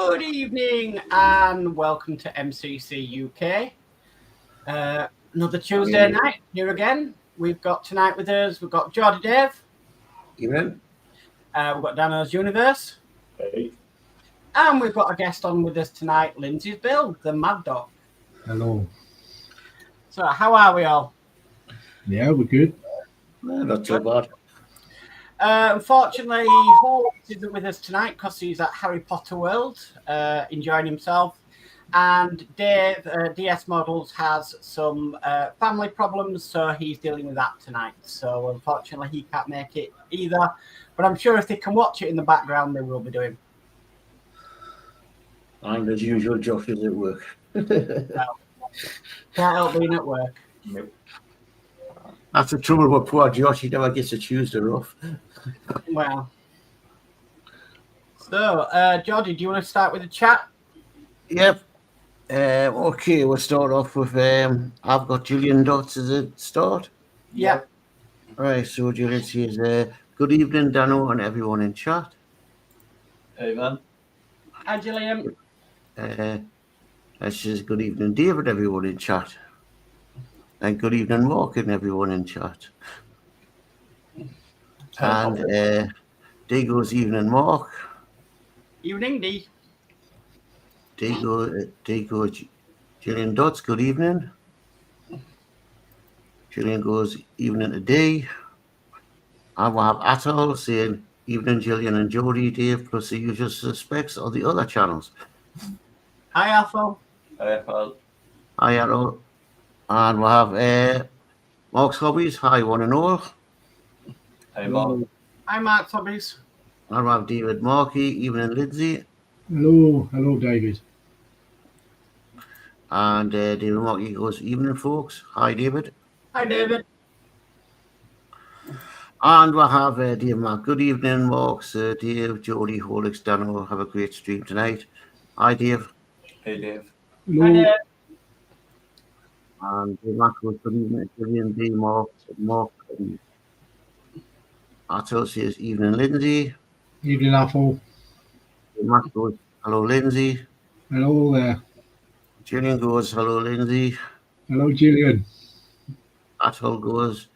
Good evening and welcome to MCC UK. Another Tuesday night here again. We've got tonight with us, we've got Geordie Dave. Evening. We've got Danno's Universe. Hey. And we've got a guest on with us tonight, Lindsey's Build, the Mad Dog. Hello. So how are we all? Yeah, we're good. Not too bad. Unfortunately, Horlixs isn't with us tonight because he's at Harry Potter World, enjoying himself. And Dave, DS Models, has some family problems, so he's dealing with that tonight. So unfortunately, he can't make it either. But I'm sure if they can watch it in the background, they will be doing. And as usual, Josh is at work. Well, can't help being at work. Nope. That's the trouble with poor Josh. He never gets a Tuesday off. Well. So, Geordie, do you want to start with the chat? Yep. Okay, we'll start off with, I've got Gillian Dotz as a start. Yep. All right, so Gillian says, good evening, Danno, and everyone in chat. Hey, man. Hi, Gillian. And she says, good evening, David, everyone in chat. And good evening, Mark, and everyone in chat. And D goes evening, Mark. Evening, D. D goes Gillian Dotz, good evening. Gillian goes evening to D. And we'll have Atoll saying evening, Gillian and Geordie Dave, plus the usual suspects of the other channels. Hi, Atoll. Hey, pal. Hi, Atoll. And we'll have Mark's Hobbies, hi one and all. Hey, Mark. Hi, Mark's Hobbies. And we'll have David Markey, evening, Lindsey. Hello, David. And David Markey goes, evening, folks. Hi, David. Hi, David. And we'll have Dave Mark. Good evening, Marks, Dave, Geordie, Horlixs, Danno. Have a great stream tonight. Hi, Dave. Hey, Dave. Hello. Hi, Dave. And Dave Mark goes, good evening, Gillian D. Mark. Atul says, evening, Lindsey. Evening, Apple. Dave Mark goes, hello, Lindsey. Hello there. Gillian goes, hello, Lindsey. Hello, Gillian. Atul goes,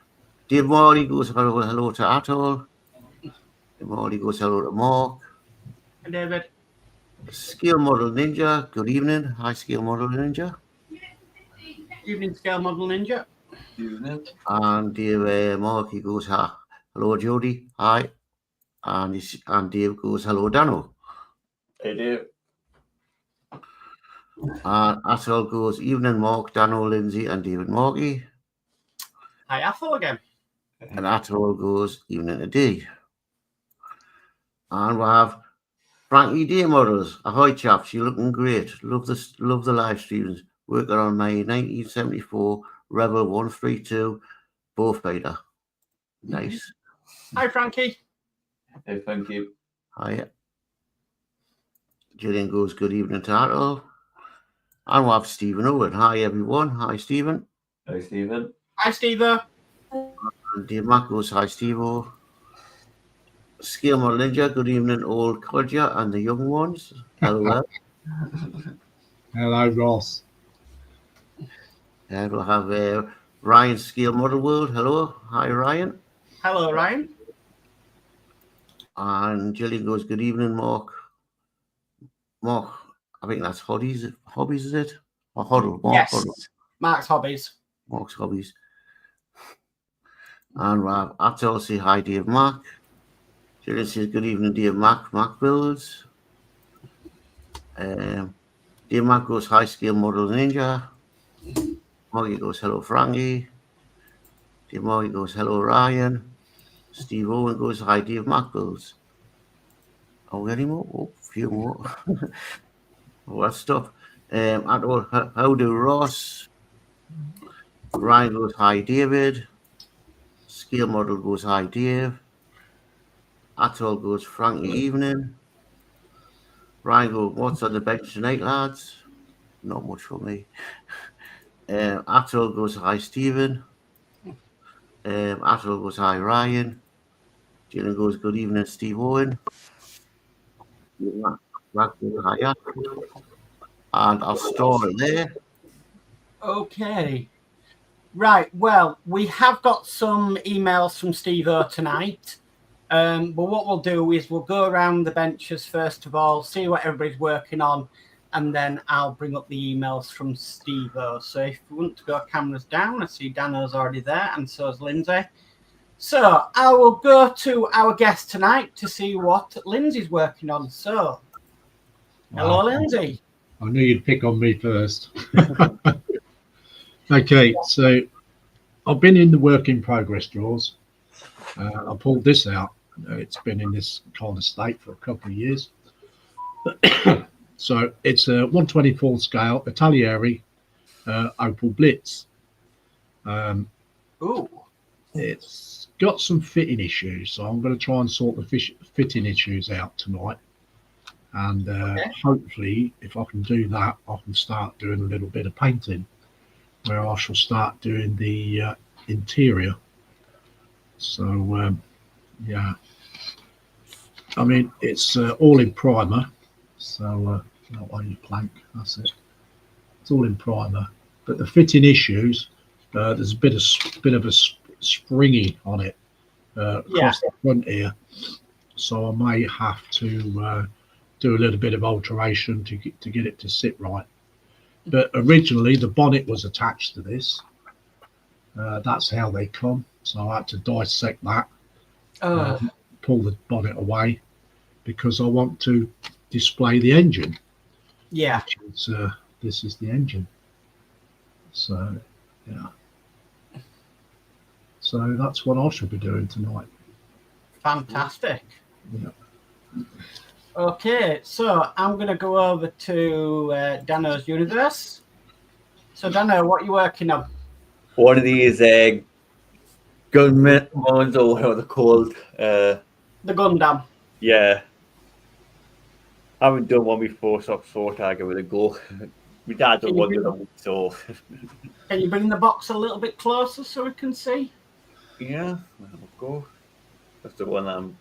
Dave Morley goes, hello to Atul. Dave Morley goes, hello to Mark. Hi, David. Scale Model Ninja, good evening. Hi, Scale Model Ninja. Evening, Scale Model Ninja. Evening. And Dave Markey goes, hello, Jody. Hi. And Dave goes, hello, Danno. Hey, Dave. And Atul goes, evening, Mark, Danno, Lindsey, and David Markey. Hi, Atoll again. And Atul goes, evening to D. And we'll have Frankie D Models. Ahoy, chaps. You're looking great. Love the live streams. Working on my 1974 Rebel 132 Bowfighter. Nice. Hi, Frankie. Hey, thank you. Hi. Gillian goes, good evening to Atul. And we'll have Stephen Owen. Hi, everyone. Hi, Stephen. Hey, Stephen. Hi, Steve. And Dave Mac goes, hi, Steve-O. Scale Model Ninja, good evening, old Codger and the young ones. Hello. Hello, Ross. And we'll have Ryan, Scale Model World. Hello. Hi, Ryan. Hello, Ryan. And Gillian goes, good evening, Mark. Mark, I think that's Hobbies, is it? Or Huddle? Mark, Yes. Huddle. Mark's Hobbies. Mark's Hobbies. And we'll have Atul say hi, Dave Mac. Gillian says, good evening, Dave Mac. Mac Builds. Dave Mac goes, hi, Scale Model Ninja. Marky goes, hello, Frankie. Dave Marky goes, hello, Ryan. Steve Owen goes, hi, Dave Mac Builds. Oh, any more? Oh, a few more. All that stuff. How do Ross? Ryan goes, hi, David. Scale Model goes, hi, Dave. Atul goes, Frankie evening. Ryan goes, what's on the bench tonight, lads? Not much for me. Atul goes, hi, Stephen. Atul goes, hi, Ryan. Gillian goes, good evening, Steve Owen. Ragdoll higher. And I'll store it there. Okay. Right. Well, we have got some emails from Steve O tonight. But what we'll do is we'll go around the benches first of all, see what everybody's working on, and then I'll bring up the emails from Steve O. So if you want to go cameras down, I see Danno's already there, and so is Lindsay. So I will go to our guest tonight to see what Lindsay's working on. So, hello, Lindsay. I knew you'd pick on me first. Okay, so I've been in the work in progress drawers. I pulled this out. It's been in this kind of state for a couple of years. So it's a 1/24 scale Italieri Opal Blitz. Ooh. It's got some fitting issues, so I'm going to try and sort the fitting issues out tonight. And hopefully, if I can do that, I can start doing a little bit of painting, where I shall start doing the interior. So, yeah. I mean, it's all in primer. So, not on your plank, that's it. It's all in primer. But the fitting issues, there's a bit of a springy on it across the front here. So I may have to do a little bit of alteration to get it to sit right. But originally the bonnet was attached to this. That's how they come. So I had to dissect that, pull the bonnet away, because I want to display the engine. Yeah. This is the engine. So, yeah. So that's what I should be doing tonight. Fantastic. Yeah. Okay, so I'm going to go over to Danno's universe. So, Danno, what are you working on? One of these gunmen ones, or whatever they're called. The Gundam. Yeah. I haven't done one before, so I thought I'd give it a go. My dad's a wonder, so. Can you bring the box a little bit closer so we can see? Yeah, I'll go. That's the one I'm.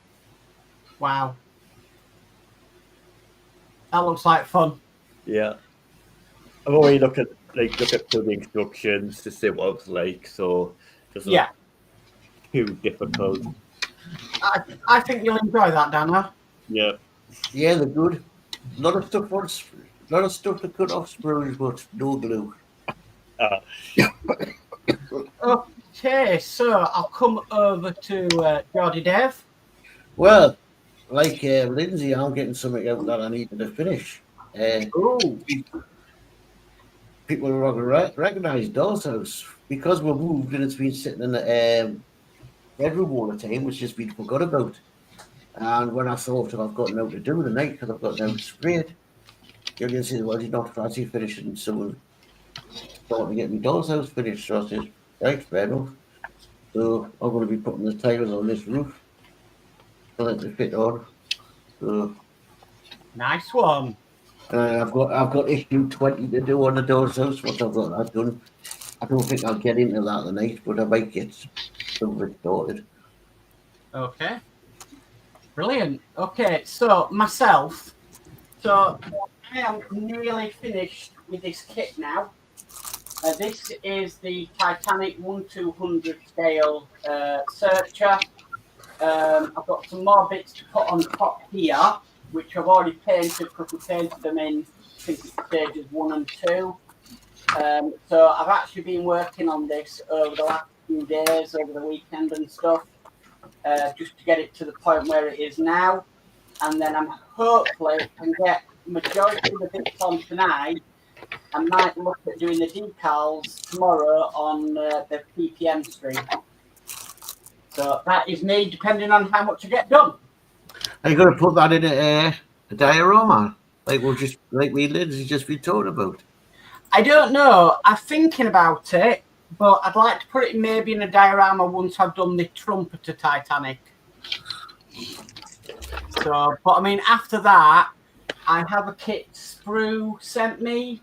Wow. That looks like fun. Yeah. I've already looked at through the instructions to see what it's like, so just too difficult. I think you'll enjoy that, Danno. Yeah. Yeah, they're good. A lot of stuff to cut off sprues, but no glue. Okay, so I'll come over to Geordie Dave. Well, like Lindsay, I'm getting something out that I needed to finish. People will recognise Doll's House because we're moved and it's been sitting in the bedroom all the time, which has been forgot about. And when I thought I've got now to do tonight because I've got now to spray it, Gillian said, well, you're not fancy finishing soon. Starting to get my Doll's House finished. So I said, right, fair enough. So I'm going to be putting the tiles on this roof so that they fit on. So nice one. I've got issue 20 to do on the Doll's House. Once I've got that done, I don't think I'll get into that tonight, but I might get some of it started. Okay. Brilliant. Okay, so myself. So I am nearly finished with this kit now. This is the Titanic 1/200 scale searcher. I've got some more bits to put on top here, which I've already painted because we painted them in, I think it's stages 1 and 2. So I've actually been working on this over the last few days, over the weekend and stuff, just to get it to the point where it is now. And then I'm hopefully can get majority of the bits on tonight. I might look at doing the decals tomorrow on the PPM stream. So that is me, depending on how much I get done. Are you going to put that in a diorama, like we Lindsay just been talking about? I don't know. I'm thinking about it, but I'd like to put it maybe in a diorama once I've done the trumpeter Titanic. So, but I mean, after that, I have a kit Sprue sent me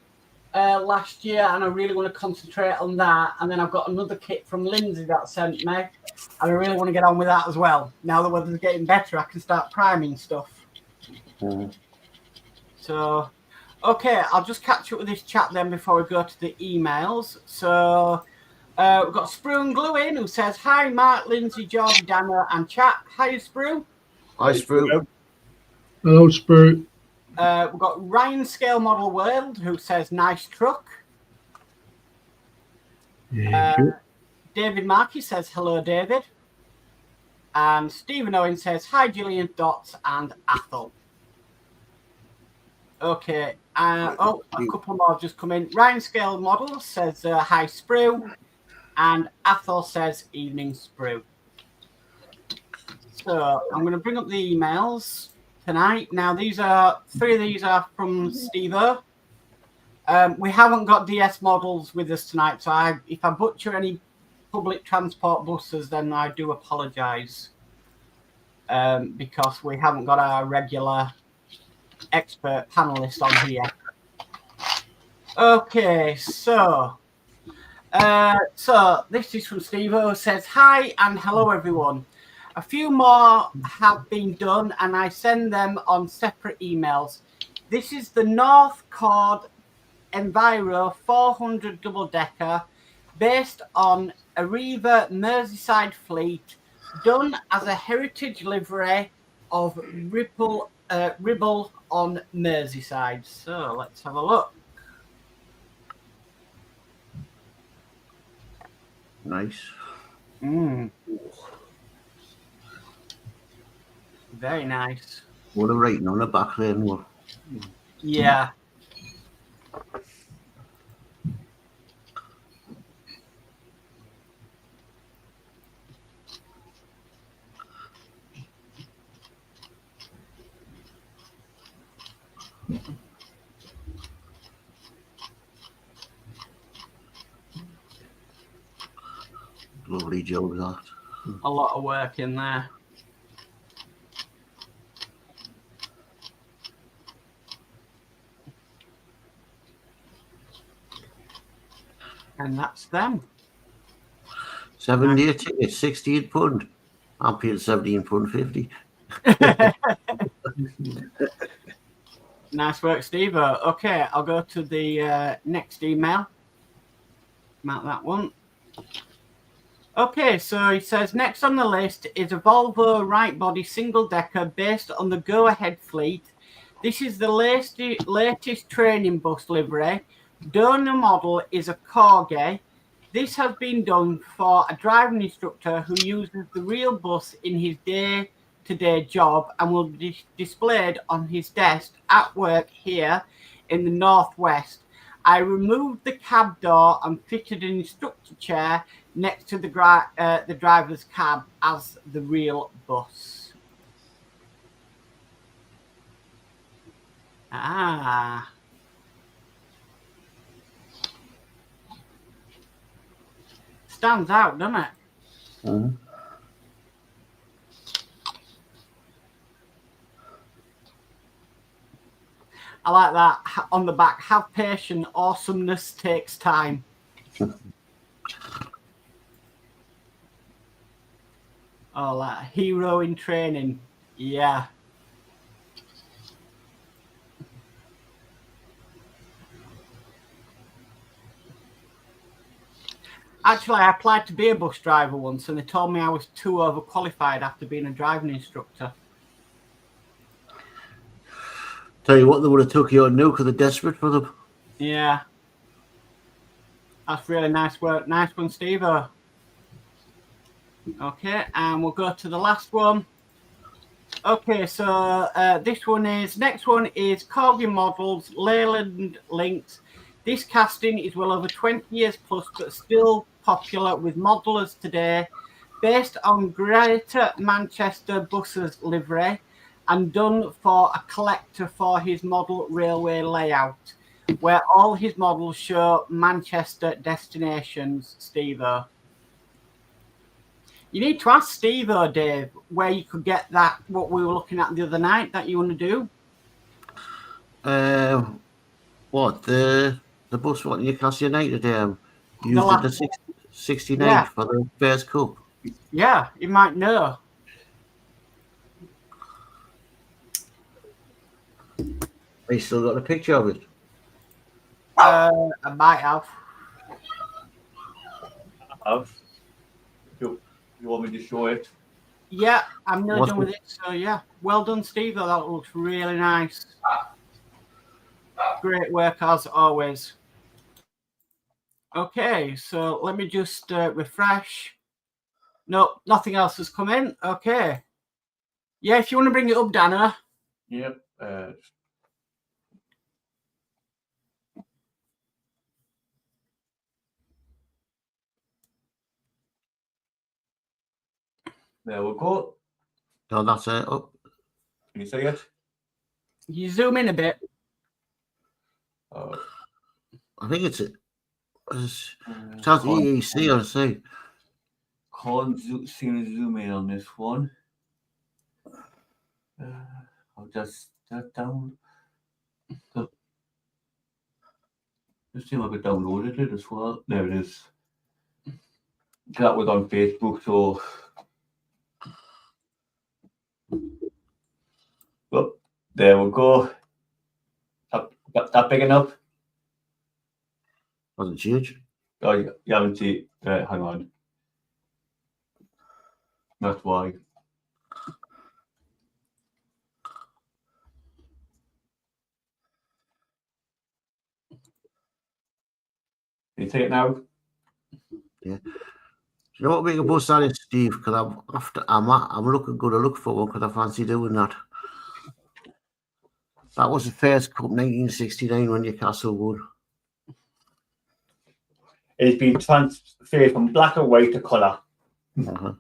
last year, and I really want to concentrate on that. And then I've got another kit from Lindsay that sent me, and I really want to get on with that as well. Now the weather's getting better, I can start priming stuff. So, okay, I'll just catch up with this chat then before we go to the emails. So, we've got Sprue Glue in who says, hi, Mark, Lindsey, Geordie, Danno, and chat. Hi, Sprue. Hi, Sprue. Hello, Sprue. We've got Ryan Scale Model World who says, nice truck. Yeah, good. David Markey says, hello, David. And Stephen Owen says, hi, Gillian Dotz and Athol. Okay. A couple more have just come in. Ryan Scale Model says, hi, Sprue. And Athol says, evening, Sprue. So I'm going to bring up the emails tonight. Now, three of these are from Steve-O. We haven't got DS Models with us tonight, so if I butcher any public transport buses, then I do apologise, because we haven't got our regular expert panelist on here. Okay, so this is from Steve-O, says, hi and hello everyone. A few more have been done and I send them on separate emails. This is the North Cord Enviro 400 double-decker based on a Arriva Merseyside fleet, done as a heritage livery of Ribble on Merseyside. So let's have a look. Nice. Very nice. What a rating on the back there. Yeah. Lovely job, that. A lot of work in there. And that's them. 7-day ticket, £16. I'm paying £17.50. Nice work, Steve. Okay, I'll go to the next email. Mark that one. Okay, so he says, next on the list is a Volvo right body single decker based on the Go Ahead fleet. This is the latest training bus livery. Donor model is a Corgi. This has been done for a driving instructor who uses the real bus in his day-to-day job and will be displayed on his desk at work here in the northwest. I removed the cab door and fitted an instructor chair next to the driver's cab as the real bus. Ah. Stands out, doesn't it? Mm-hmm. I like that on the back. Have patience. Awesomeness takes time. Oh, like hero in training. Yeah. Actually, I applied to be a bus driver once and they told me I was too overqualified after being a driving instructor. Tell you what, they would have took you on now because they're desperate for them. Yeah. That's really nice work. Nice one, Steve. Okay, and we'll go to the last one. Okay, so next one is Corgi Models, Leyland Links. This casting is well over 20 years plus, but still popular with modelers today, based on Greater Manchester Buses livery and done for a collector for his model railway layout, where all his models show Manchester destinations, Steve-O. You need to ask Steve-O, Dave, where you could get that, what we were looking at the other night that you want to do. What, the bus, what, Newcastle United used the 69 for the Bears Cup? Yeah, you might know. I still got a picture of it. I might have. You want me to show it? Yeah, I'm nearly What's done with it. So yeah, well done, Steve. That looks really nice. Great work as always. Okay, so let me just refresh. No, nothing else has come in. Okay. Yeah, if you want to bring it up, Danno. Yep. There we go. No, that's it. Oh, Can you see it? You zoom in a bit. Oh, I think it has EEC on say. Can't seem to zoom in on this one. I'll just that down. Just see if I could download it as well. There it is. That was on Facebook, so. Oh, there we go. That big enough? Wasn't huge. Oh, you haven't seen it. Hang on. That's why. Can you see it now? Yeah. Do you know what we can post that is, Steve? Because I'm going to look for one because I fancy doing that. That was the first cup 1969 when Newcastle won. It's been transferred from black and white to colour. Uh-huh.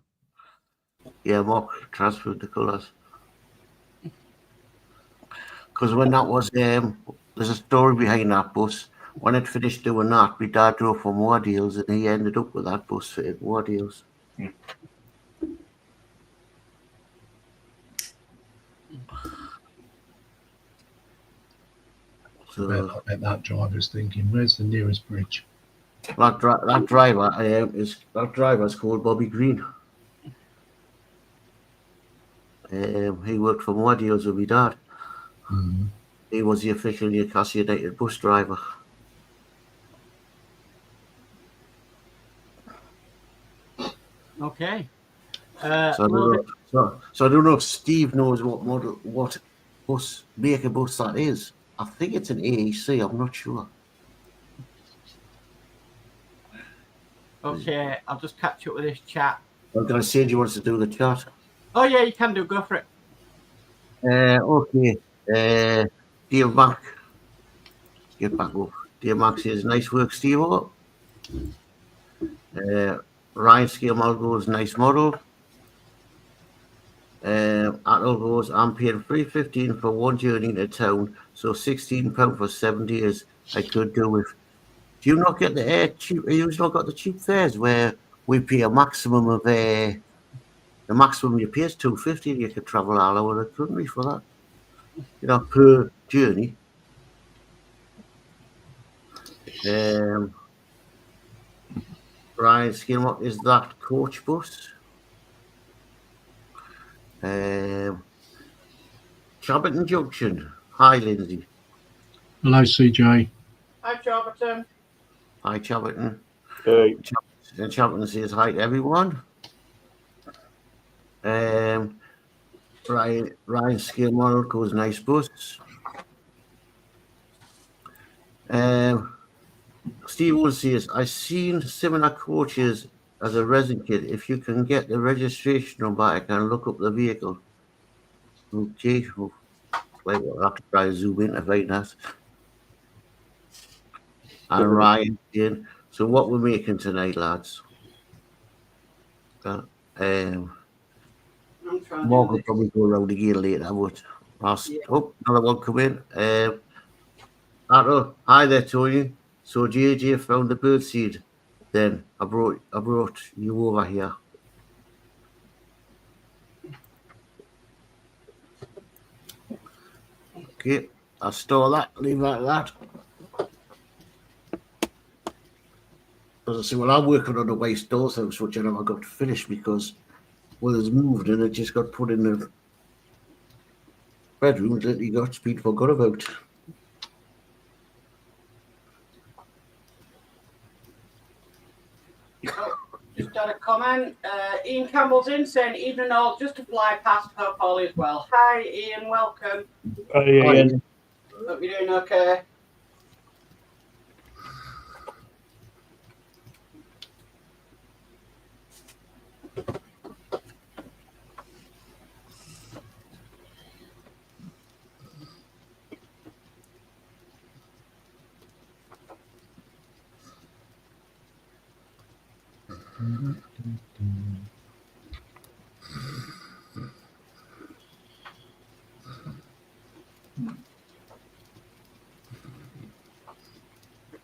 Yeah, Mark transferred the colours. Because when that was, there's a story behind that bus. When it finished doing that, my dad drove for more deals and he ended up with that bus fitted more deals. So that driver's thinking, where's the nearest bridge? that driver's called Bobby Green. He worked for more deals with my dad. Mm-hmm. He was the official Newcastle United bus driver. Okay. So I don't know if Steve knows what bus make a bus that is. I think it's an AEC. I'm not sure. Okay, I'll just catch up with this chat. I'm going to say, do you want us to do the chat? Oh yeah, you can do. Go for it. Okay. Dear Mac, get back up. Dear Mac says, nice work, Steve. Ryan Scale Model goes, nice model. Attle goes, I'm paying $3.15 for one journey to town, so £16 for 7 days. I could do with. Do you not get the cheap? You've not got the cheap fares where we pay a maximum of the maximum you pay is $2.50. You could travel all over the country for that. You know, per journey. Brian Skin, what is that coach bus? Chobberton Junction. Hi, Lindsey. Hello, CJ. Hi, Chobberton. Hi, Chobberton. Hey. Chobberton says hi to everyone. Ryan Scale Model goes, nice bus. Steve Wood says, I've seen similar coaches as a resin kit. If you can get the registration number, I can look up the vehicle. Okay. Well, I'll have to try to zoom in to find that. And Ryan again. So what we're making tonight, lads? Mark will probably go around again later, but another one come in. Hi there, Tony. So JJ found the bird seed. Then I brought you over here. Okay, I'll store that, leave that like that. As I say, well, I'm working on the waste doors house, which I never got to finish because it's moved and it just got put in the bedroom that you got been forgot about. time. Ian Campbell's in saying, evening all, just to fly past, hope all is well. Hi, Ian, welcome. Hi, Ian. Hope you're doing okay.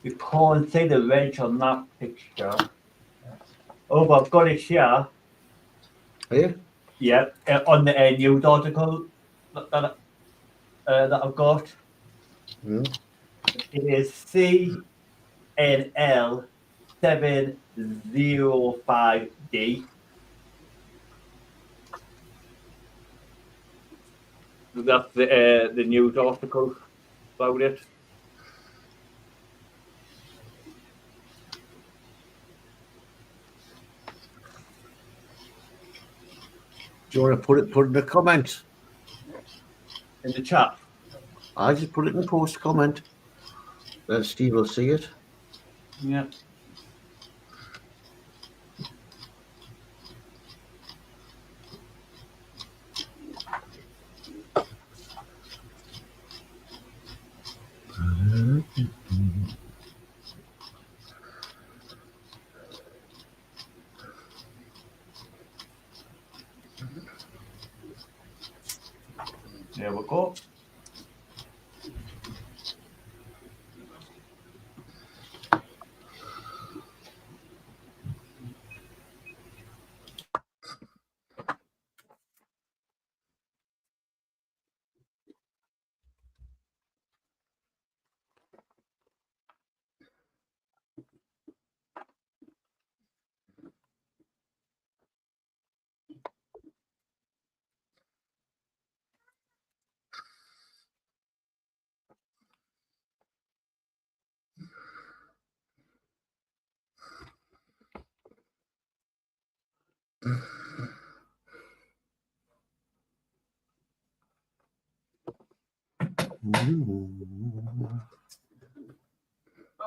You can't see the wrench on that picture. Oh, but I've got it here. Are you? Yeah, on the news article that I've got. Mm. It is CNL 705D. That's the news article about it. Do you want to put it in the comment? In the chat. I just put it in the post comment. Then Steve will see it. Yeah. There we go.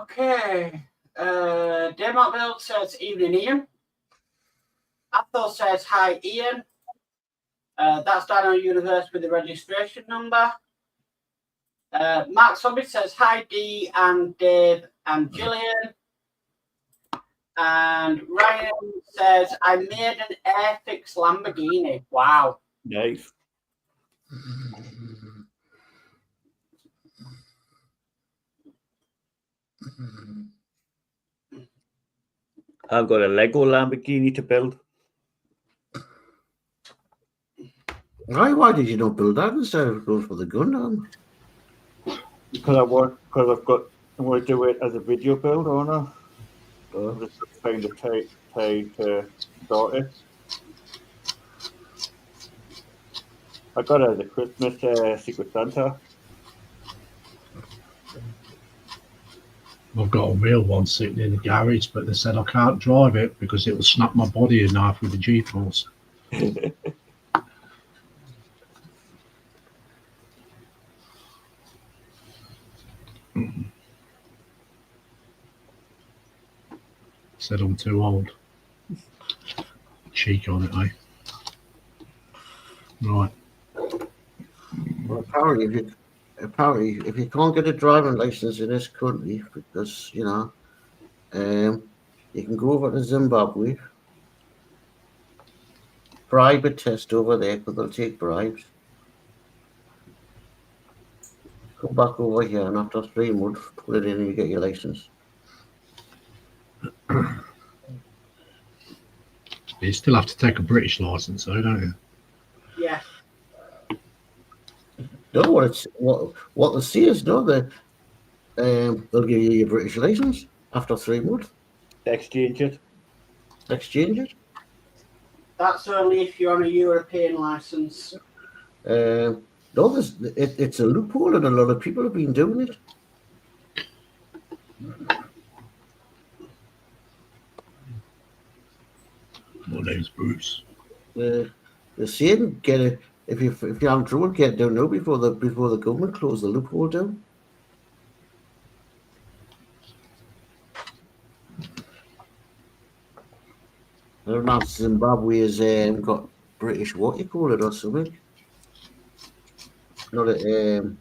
Okay. Danno Builds says, evening, Ian. Athos says, hi, Ian. That's Danno Universe with the registration number. Mark Summit says, hi, Dee and Dave and Gillian. And Ryan says, I made an Airfix Lamborghini. Wow. Nice. I've got a Lego Lamborghini to build. Why did you not build that instead of going for the Gundam? Because I want to do it as a video build, owner. I'm just trying to take to start it. I got it as a Christmas Secret Santa. I've got a real one sitting in the garage, but they said I can't drive it because it will snap my body in half with the G-force. Said I'm too old. Cheek on it, eh? Right. Well, apparently, if you can't get a driving license in this country, because you know, you can go over to Zimbabwe, bribe a test over there because they'll take bribes. Come back over here, and after 3 months, put it in and you get your license. You still have to take a British license, though, don't you? Yeah. No, what the see is no, they'll give you your British license after 3 months. Exchange it. Exchange it. That's only if you're on a European license. No, it's a loophole, and a lot of people have been doing it. What name's Bruce? The saying, get it if you're having trouble, get it down now before the government close the loophole down. I don't know if Zimbabwe has got British what you call it or something. Not a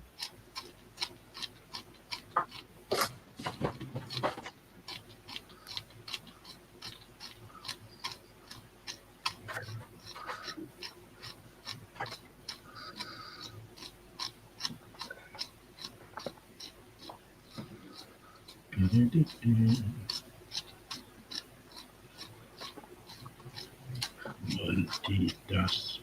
Multitask.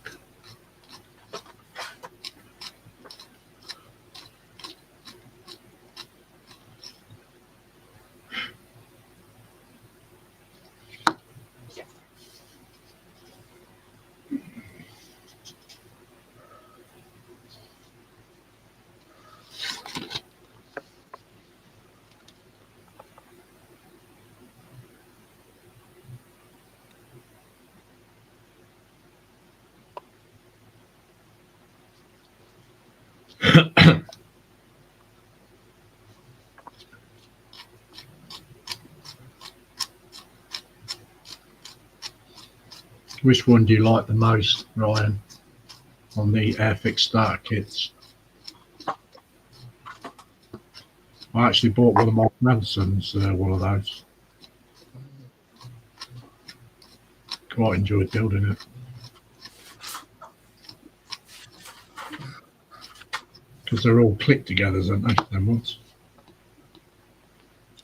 Which one do you like the most, Ryan, on the Airfix starter kits? I actually bought one of my grandsons one of those. Quite enjoyed building it. Because they're all clicked together, aren't they? Them ones.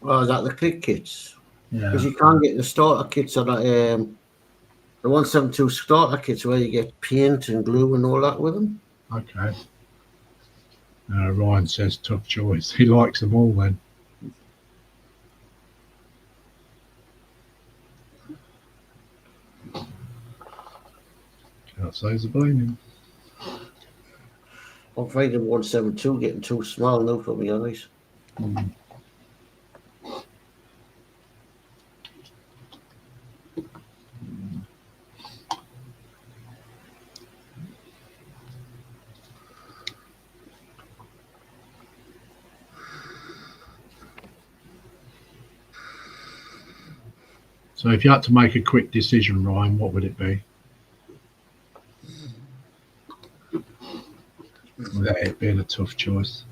oh, is that the click kits? Yeah. Because you can't get the starter kits on the 172 starter kits where you get paint and glue and all that with them. Okay. Ryan says tough choice. He likes them all then. Can't say he's a blaming. I'm finding 172 getting too small now for me eyes. So if you had to make a quick decision, Ryan, what would it be? Without it being a tough choice.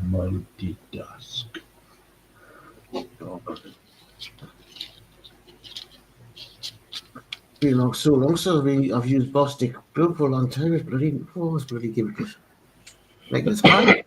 Multitask. Been long so long, so I've used Bostic glue for a long time. It's bloody, oh, it's bloody give it. Making it hard.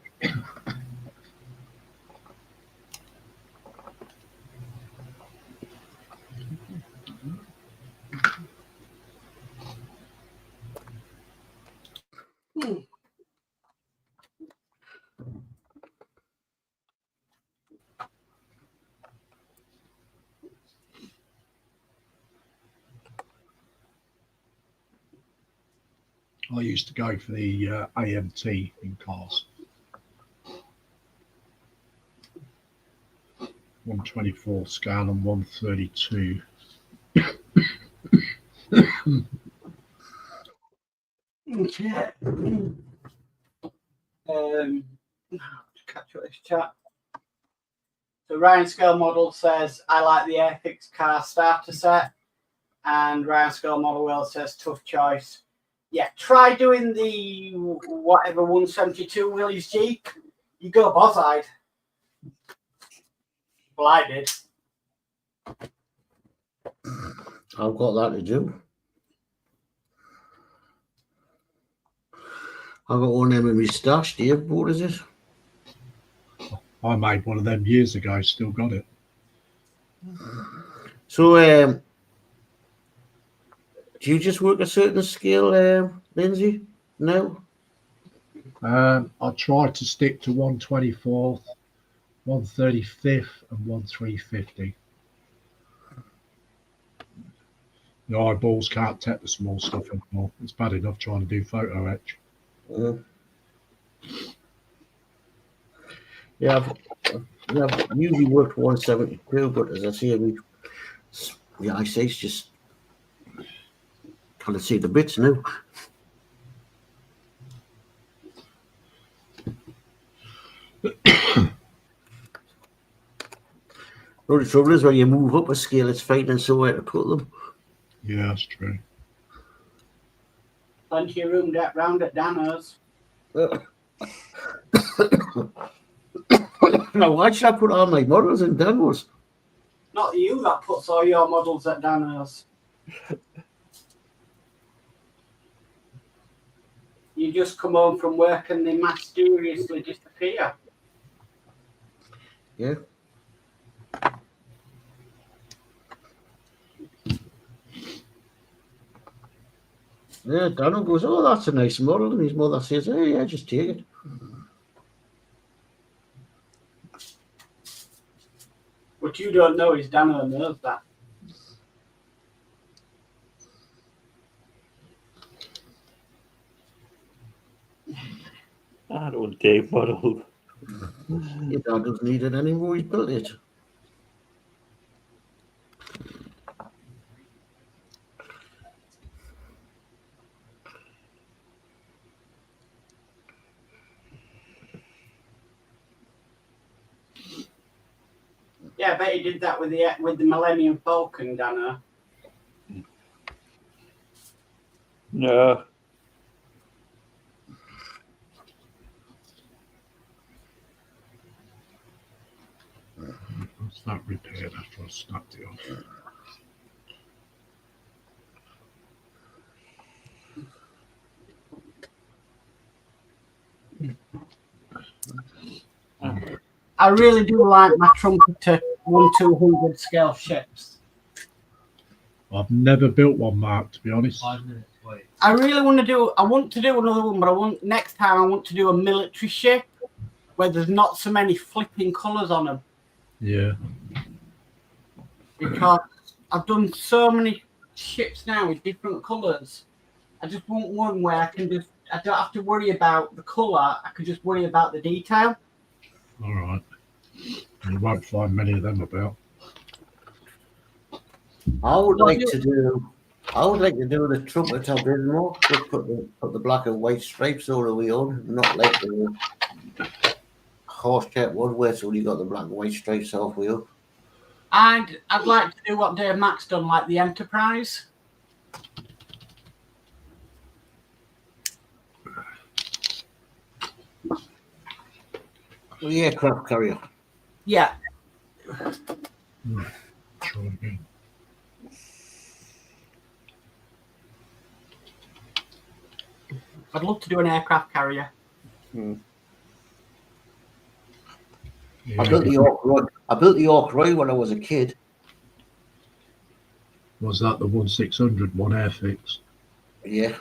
I used to go for the AMT in cars. 124 scale and 132. Okay. Catch up this chat. So Ryan Scale Model says, I like the Airfix car starter set. And Ryan Scale Model World says, tough choice. Yeah, try doing the whatever 172 Willys Jeep. You go boss-eyed. Well, I did. I've got that to do. I've got one of them in my stash, Dave. What is it? I made one of them years ago, still got it. So, Do you just work a certain scale, Lindsay? No. I try to stick to 1/24th, 1/35th, and 1/350. The eyeballs can't take the small stuff anymore. It's bad enough trying to do photo etch. Yeah, I've usually worked 172, but as I say, the eyesight's just can't see the bits now. The only trouble is when you move up a scale, it's finding somewhere to put them. Yeah, that's true. Plenty of room round at Danno's. Now, why should I put all my models in Danno's? Not you that puts all your models at Danno's. You just come home from work and they mysteriously disappear. Yeah. Yeah, Danno goes, oh, that's a nice model. And his mother says, oh, yeah, just take it. What you don't know is Danno knows that. I don't Dave model. Your dad doesn't need it anymore, he's built it. Yeah, I bet he did that with the Millennium Falcon, Danno. No. It's not repaired after I snapped it off. I really do like my trumpeter 1/200 scale ships. I've never built one, Mark, to be honest. 5 minutes, wait. I really want to do. I want to do another one, but next time I want to do a military ship where there's not so many flipping colours on them. Yeah. Because I've done so many ships now with different colours. I just want one where I don't have to worry about the colour. I can just worry about the detail. All right. You won't find many of them about. I would like to do the trumpet a bit more. Just put the black and white stripes all the way on, not like the horse cat one where it's only got the black and white stripes halfway up. And I'd like to do what Dave Mack's done, like the Enterprise. Oh, yeah, craft carrier. Yeah. Try again. I'd love to do an aircraft carrier. Yeah, I built the York Roy when I was a kid. Was that the 1600 one Airfix? Yeah.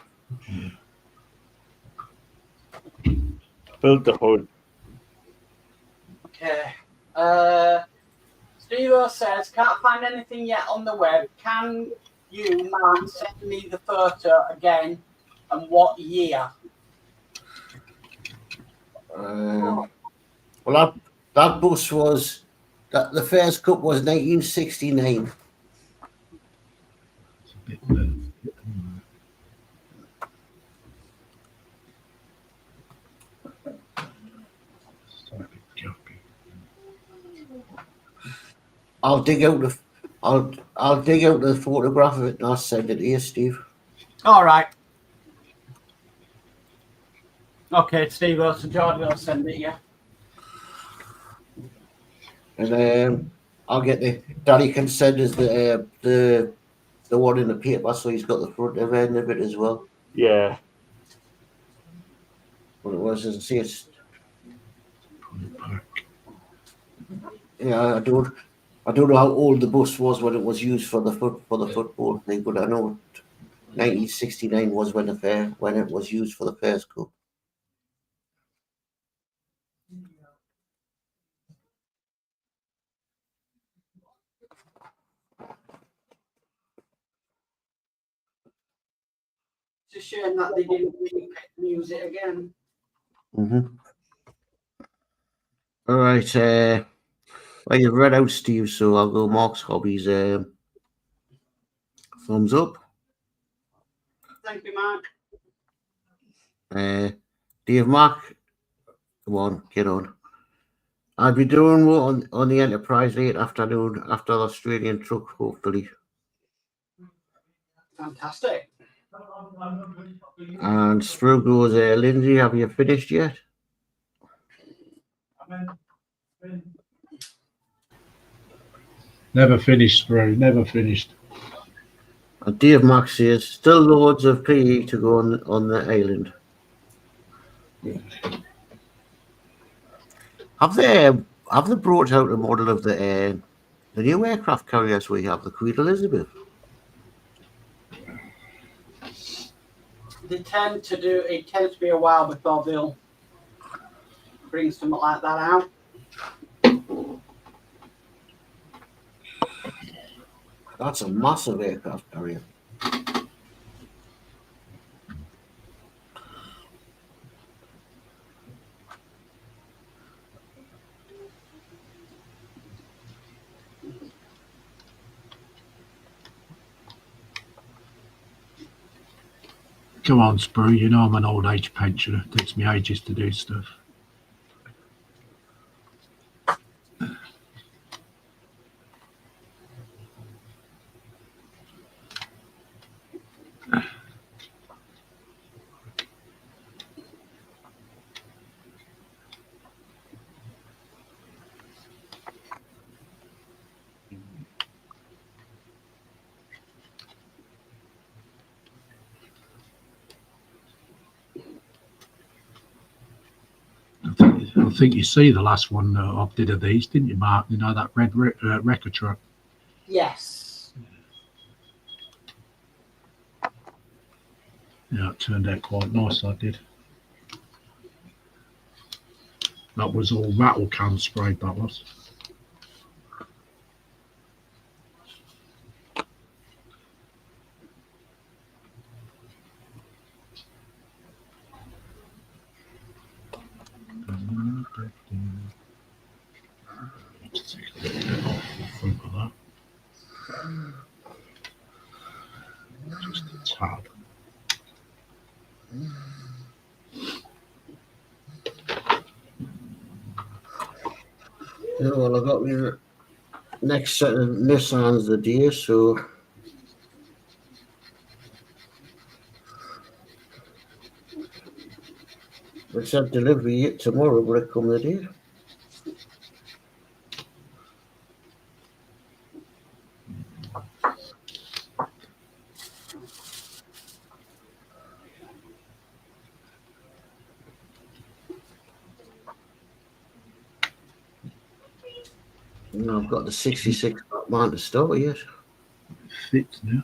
Build the hood. Okay. Steve says, can't find anything yet on the web. Can you, Mark, send me the photo again and what year? Well, that bus was the first cup was 1969. It's a bit I'll dig out the photograph of it and I'll send it to you, Steve. All right. Okay, Steve, so Geordie will send it, yeah. And I'll get Daddy can send us the one in the paper, so he's got the front end of it as well. Yeah. What it was, doesn't see it's. Yeah, I don't know how old the bus was when it was used for the football thing, but I know 1969 was when it was used for the first cup. It's a shame that they didn't use it again. All right. Well, you've read out, Steve, so I'll go Mark's hobbies. Thumbs up. Thank you, Mark. Dave, Mark, come on, get on. I'll be doing more on the Enterprise late afternoon after the Australian truck, hopefully. Fantastic. And Sprue goes, Lindsey, have you finished yet? Never finished, Sprue. Never finished. And Dave Max says, still loads of PE to go on the island. Have they brought out a model of the new aircraft carriers we have, the Queen Elizabeth? It tends to be a while before they'll bring something like that out. That's a massive aircraft carrier. Come on, Sprue. You know I'm an old age pensioner. It takes me ages to do stuff. I think you see the last one I did of these, didn't you, Mark? You know, that red wrecker truck. Yes. Yeah, it turned out quite nice, I did. That was all rattle can sprayed, that was. Just take a little bit off the front of that. Just a tad. Yeah, well, I got my next set of Nissans the day, so we said delivery it tomorrow, but it come the day. No, I've got the 66 man to start yet. Fits now.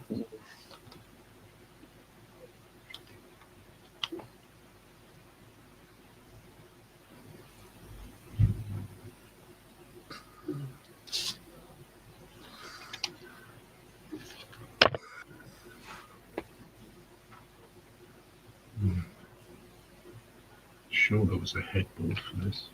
Sure, there was a headboard for this.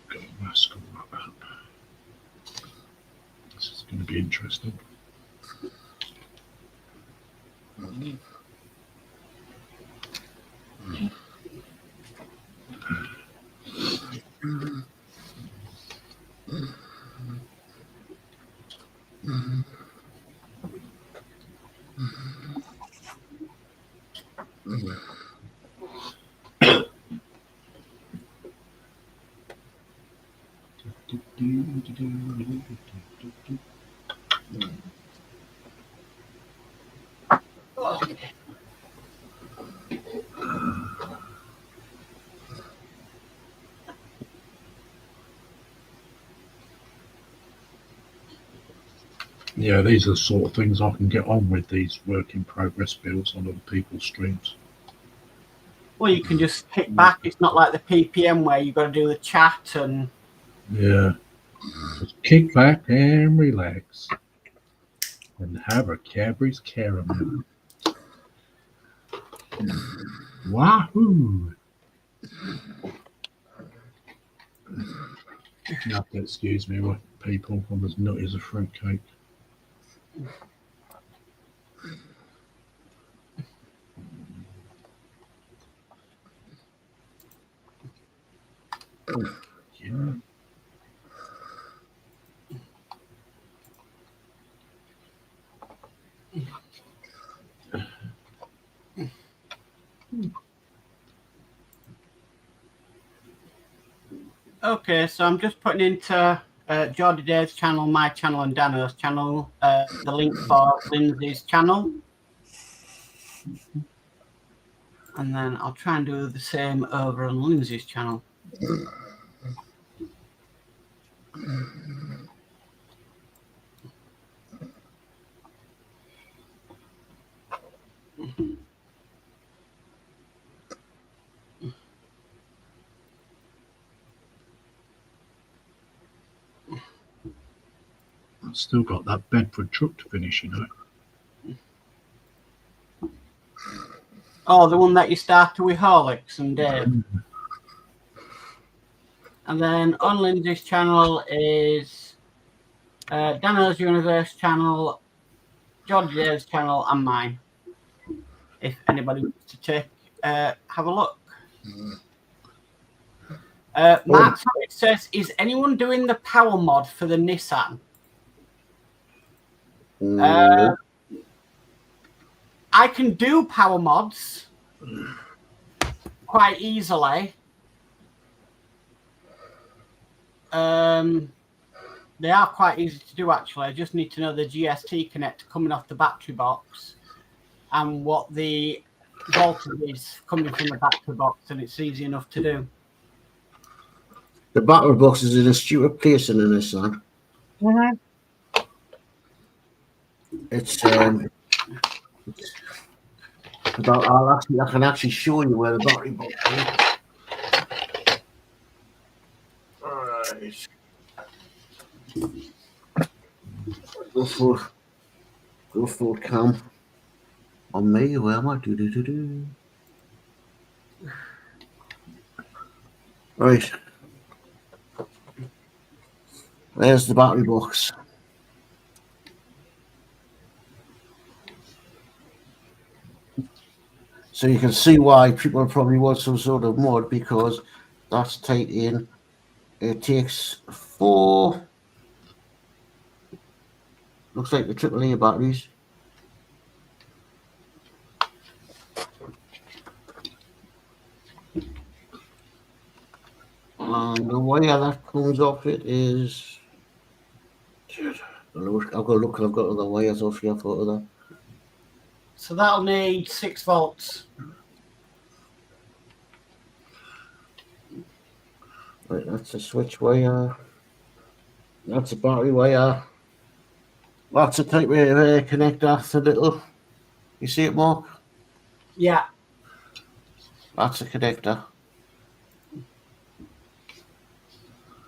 Got a mask on like that. This is going to be interesting. Yeah, these are the sort of things I can get on with, these work in progress builds on other people's streams. Well, you can just kick back. It's not like the PPM where you've got to do the chat and... Yeah. Just kick back and relax. And have a Cadbury's caramel. Wahoo! You have to excuse me, people. I'm as nutty as a fruitcake. Yeah. Okay, so I'm just putting into Geordie Dave's channel, my channel, and Danno's channel the link for Lindsey's channel. And then I'll try and do the same over on Lindsey's channel. I've still got that Bedford truck to finish, you know. Oh, the one that you started with Horlixs and Dave. And then on Lindsey's channel is Danno's Universe channel, Geordie Dave's channel, and mine. If anybody wants to take have a look. Mark says, is anyone doing the power mod for the Nissan? I can do power mods quite easily. They are quite easy to do, actually. I just need to know the GST connector coming off the battery box and what the voltage is coming from the battery box, and it's easy enough to do. The battery box is in a stupid place in this one. It's about, I can actually show you where the battery box is. Alright. Go for cam on me. Where am I? Right. There's the battery box. So you can see why people probably want some sort of mod, because that's tight in. It takes 4, looks like the AAA batteries. And the wire that comes off it is, I've got to look, I've got other wires off here for that. So that'll need 6 volts. Right, that's a switch wire. That's a battery wire. That's a type of connector. The little, you see it, Mark? Yeah. That's a connector.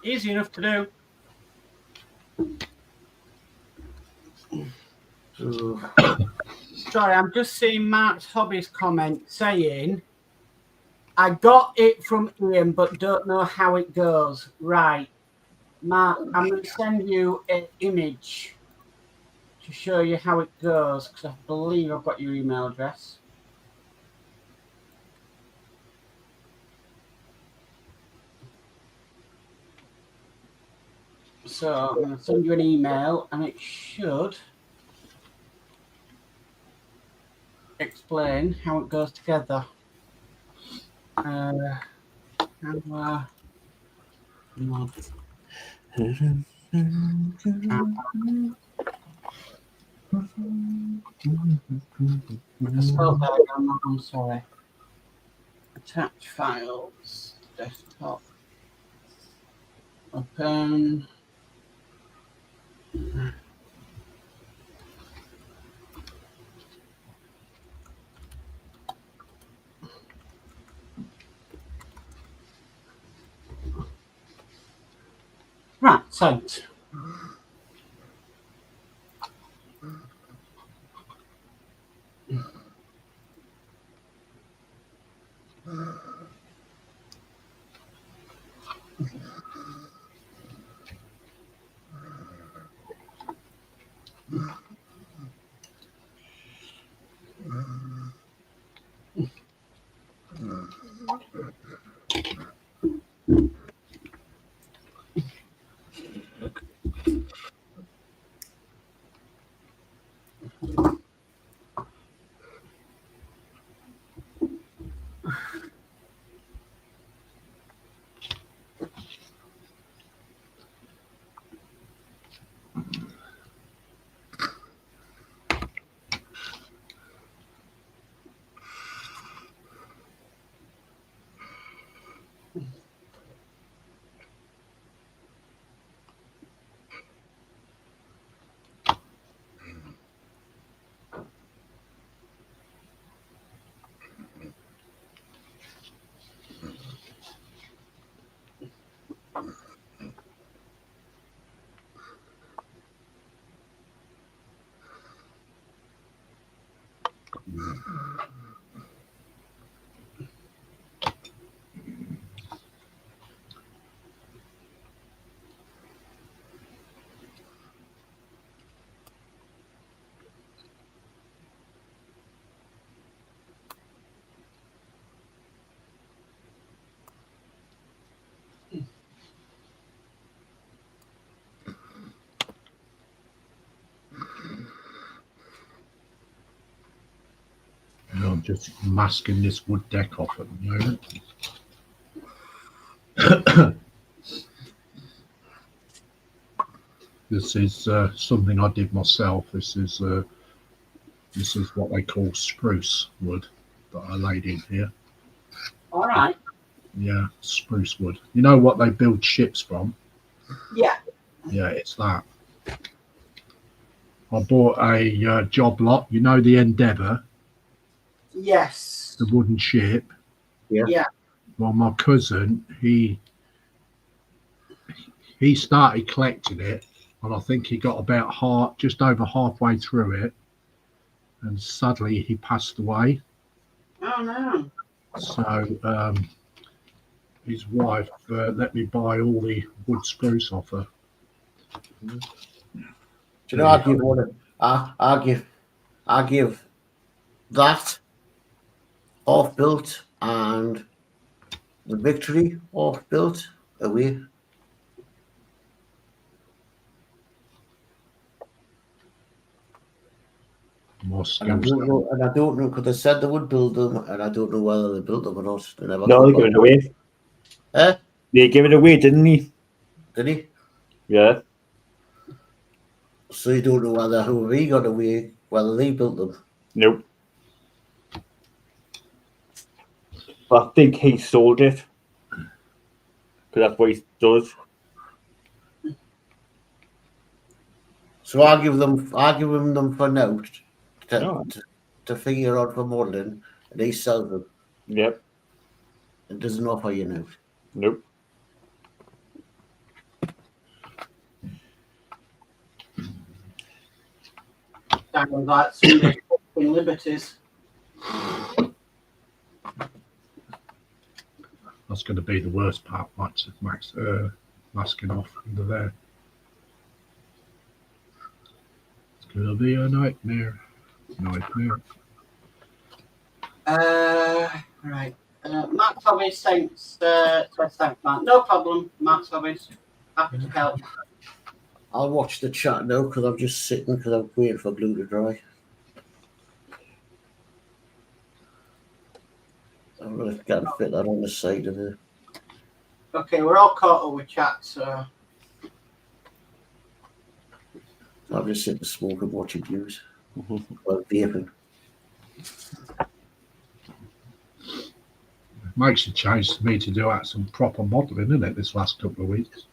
Easy enough to do. So, Sorry, I'm just seeing Mark's Hobbies comment saying, I got it from Ian, but don't know how it goes. Right. Mark, I'm going to send you an image to show you how it goes, because I believe I've got your email address. So I'm going to send you an email, and it should explain how it goes together. Mod. The spell diagram, I'm sorry. Attach files, desktop, open. Right, sent. I'm just masking this wood deck off at the moment. This is something I did myself. This is what they call spruce wood that I laid in here. All right. Yeah, spruce wood. You know what they build ships from? Yeah. Yeah, it's that. I bought a job lot. You know the Endeavour, Yes. the wooden ship. Yeah. Yeah. Well, my cousin, he started collecting it, and I think he got about just over halfway through it, and suddenly he passed away. Oh no. So his wife let me buy all the wood spruce off her. Do you know, I give that half built and the Victory half built away. More And I skills. don't know because they said they would build them, and I don't know whether they built them or not. They never No, they come gave it back. away. Eh? They gave it away, didn't he? Did he? Yeah. So you don't know whether whoever he got away, whether they built them. Nope. But I think he sold it. Because that's what he does. So I'll give him them for now Oh. to figure out for modelling, and he sells them. Yep. It doesn't offer you now. Nope. Sounds like Sunday fucking liberties. That's going to be the worst part, masking off under there. It's going to be a nightmare. Nightmare. Right. Matt's Hobbies, thanks. Thanks, Matt. No problem, Matt's Hobbies. Happy to help. I'll watch the chat now because I'm just sitting because I'm waiting for glue to dry. I'm going to get and fit that on the side of it. Okay, we're all caught up with chat, so I'll just sit and smoke and watch it use. Well, vaping. Makes a change to me to do out some proper modelling, isn't it, this last couple of weeks?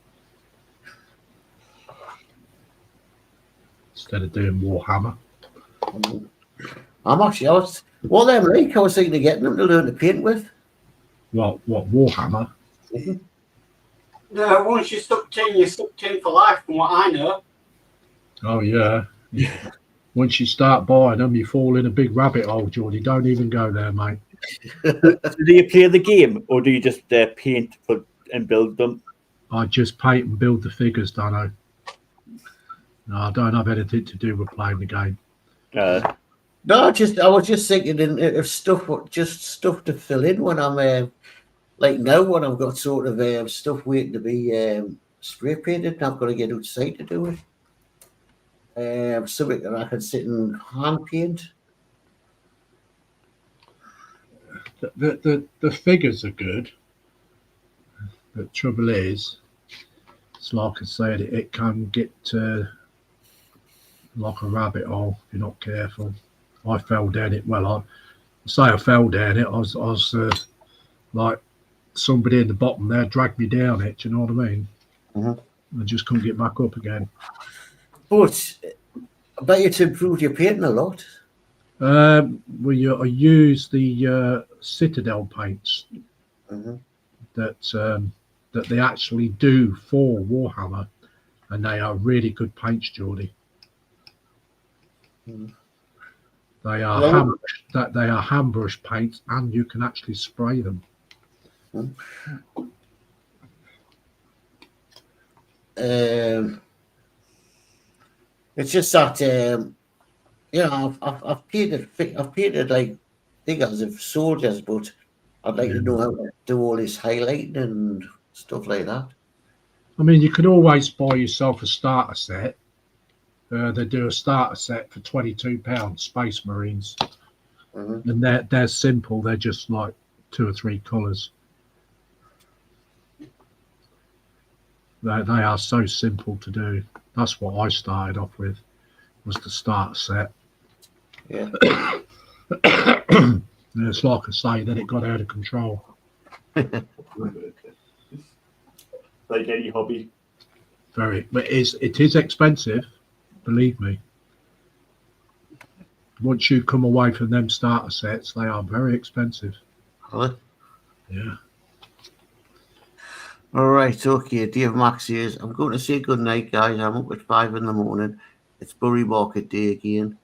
Instead of doing Warhammer. I'm actually, what them like, I was thinking of getting them to learn to paint with. What Warhammer? No, once you're stuck in for life, from what I know. Oh, yeah. Once you start buying them, you fall in a big rabbit hole, Geordie. Don't even go there, mate. Do you play the game, or do you just paint and build them? I just paint and build the figures, Danno. No, I don't have anything to do with playing the game. No, I was just thinking of stuff to fill in when I'm like now when I've got sort of stuff waiting to be spray painted, and I've got to get outside to do it. Something that I can sit and hand paint. The figures are good. The trouble is, it's like I said, it can get like a rabbit hole if you're not careful. I fell down it. Well, I say I fell down it. I was like somebody in the bottom there dragged me down it. Do you know what I mean? I just couldn't get back up again. But I bet it's improved your painting a lot. I use the Citadel paints that they actually do for Warhammer, and they are really good paints, Geordie. They are hand brush paints, and you can actually spray them. It's just that you know I've painted like figures of soldiers, but I'd like to know how to do all this highlighting and stuff like that. I mean, you can always buy yourself a starter set. They do a starter set for £22, Space Marines, and they're simple. They're just like 2 or 3 colours. They are so simple to do. That's what I started off with, was the starter set. Yeah. And it's like I say, then it got out of control. Like any hobby. Very, but it is expensive, believe me. Once you come away from them starter sets, they are very expensive. Really? Yeah. All right, okay. Dave Max says, I'm going to say good night, guys. I'm up at 5 in the morning. It's Bury Market Day again.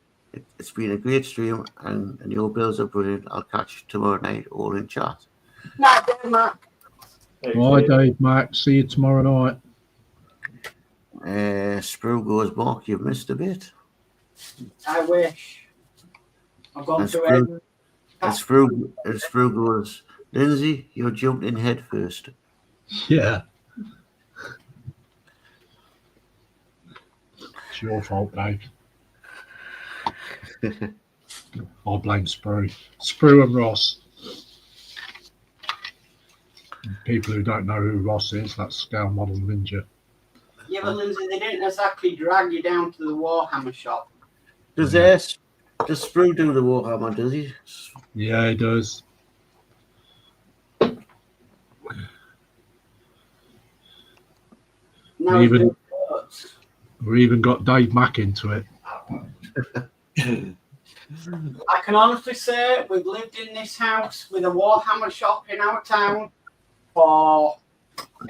It's been a great stream, and your bills are brilliant. I'll catch you tomorrow night, all in chat. Night, Dave, Mac. Bye, Dave, Max. See you tomorrow night. Sprue goes, Mark, you've missed a bit. I wish. I've gone And through Sprue, it. and Sprue goes, Lindsey, you're jumped in head first. Yeah. It's your fault, Dave. I'll blame Sprue. Sprue and Ross. People who don't know who Ross is, that's Scale Model Ninja. Yeah, but Lindsay, they didn't exactly drag you down to the Warhammer shop. Does Sprue do the Warhammer, does he? Yeah, he does. Now We even got Dave Mack into it. I can honestly say we've lived in this house with a Warhammer shop in our town for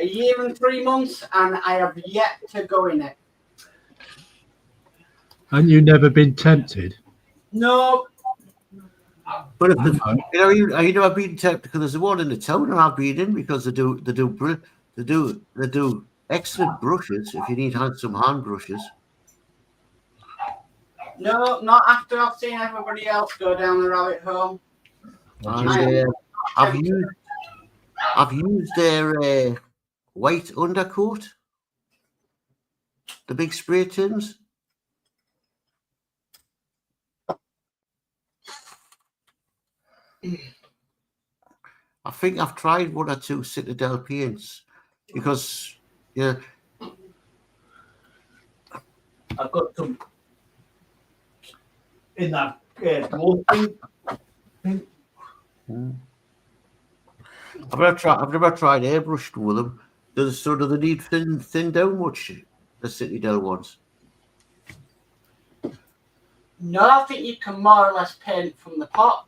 a year and 3 months, and I have yet to go in it. And you never been tempted? No. But if you never been tempted, because there's the one in the town and I've been in, because they do excellent brushes if you need some hand brushes. No, not after I've seen everybody else go down the rabbit hole. And I've used their white undercoat, the big spray tins. I think I've tried 1 or 2 Citadel paints because I've got some in that dwarf thing. I've never tried airbrushed with them. Do they need thin down much? The Citadel ones. No, I think you can more or less paint from the pot.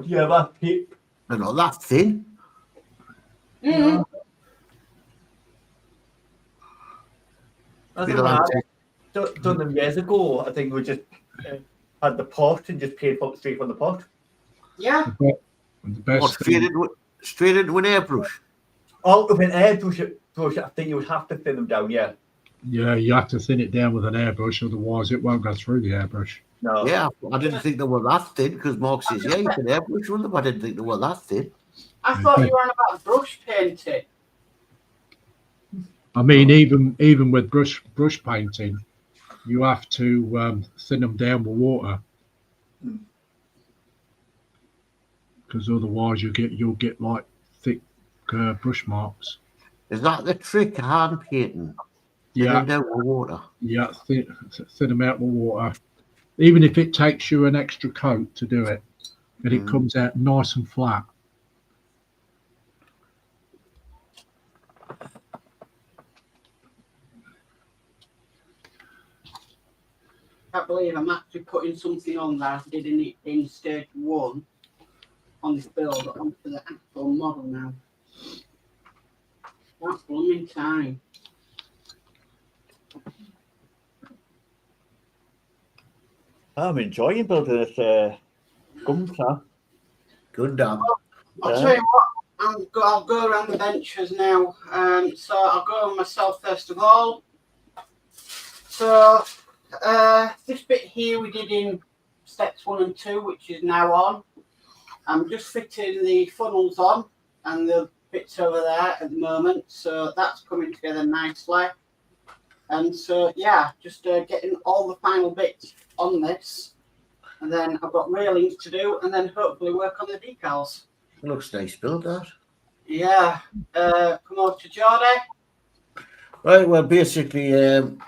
Yeah, that's it. They're not that thin. Mm. I Bit don't of know. Done them years ago. I think we just had the pot and just paid straight from the pot. Yeah. The best What, straight into an airbrush? Oh, with an airbrush, I think you would have to thin them down. Yeah. Yeah, you have to thin it down with an airbrush, otherwise it won't go through the airbrush. No. Yeah, I didn't think they were that thin because Mark says, yeah, you can airbrush with them. I didn't think they were that thin. I thought you were on about brush painting. I mean, even with brush painting, you have to thin them down with water, because otherwise you'll get like thick brush marks. Is that the trick, hand painting? Yeah, Thinning down with water. yeah, thin them out with water. Even if it takes you an extra coat to do it, and it comes out nice and flat. I can't believe I'm actually putting something on there. I did in stage 1 on this build onto the actual model now. That's blooming time. I'm enjoying building this Gumstar. Good damn. I'll tell you what, I'll go around the benches now. So I'll go myself first of all. So this bit here we did in steps 1 and 2, which is now on. I'm just fitting the funnels on and the bits over there at the moment. So that's coming together nicely. And so, yeah, just getting all the final bits on this. And then I've got railings to do and then hopefully work on the decals. It looks nice build, that. Yeah. Come over to Geordie. Right, well, basically, I've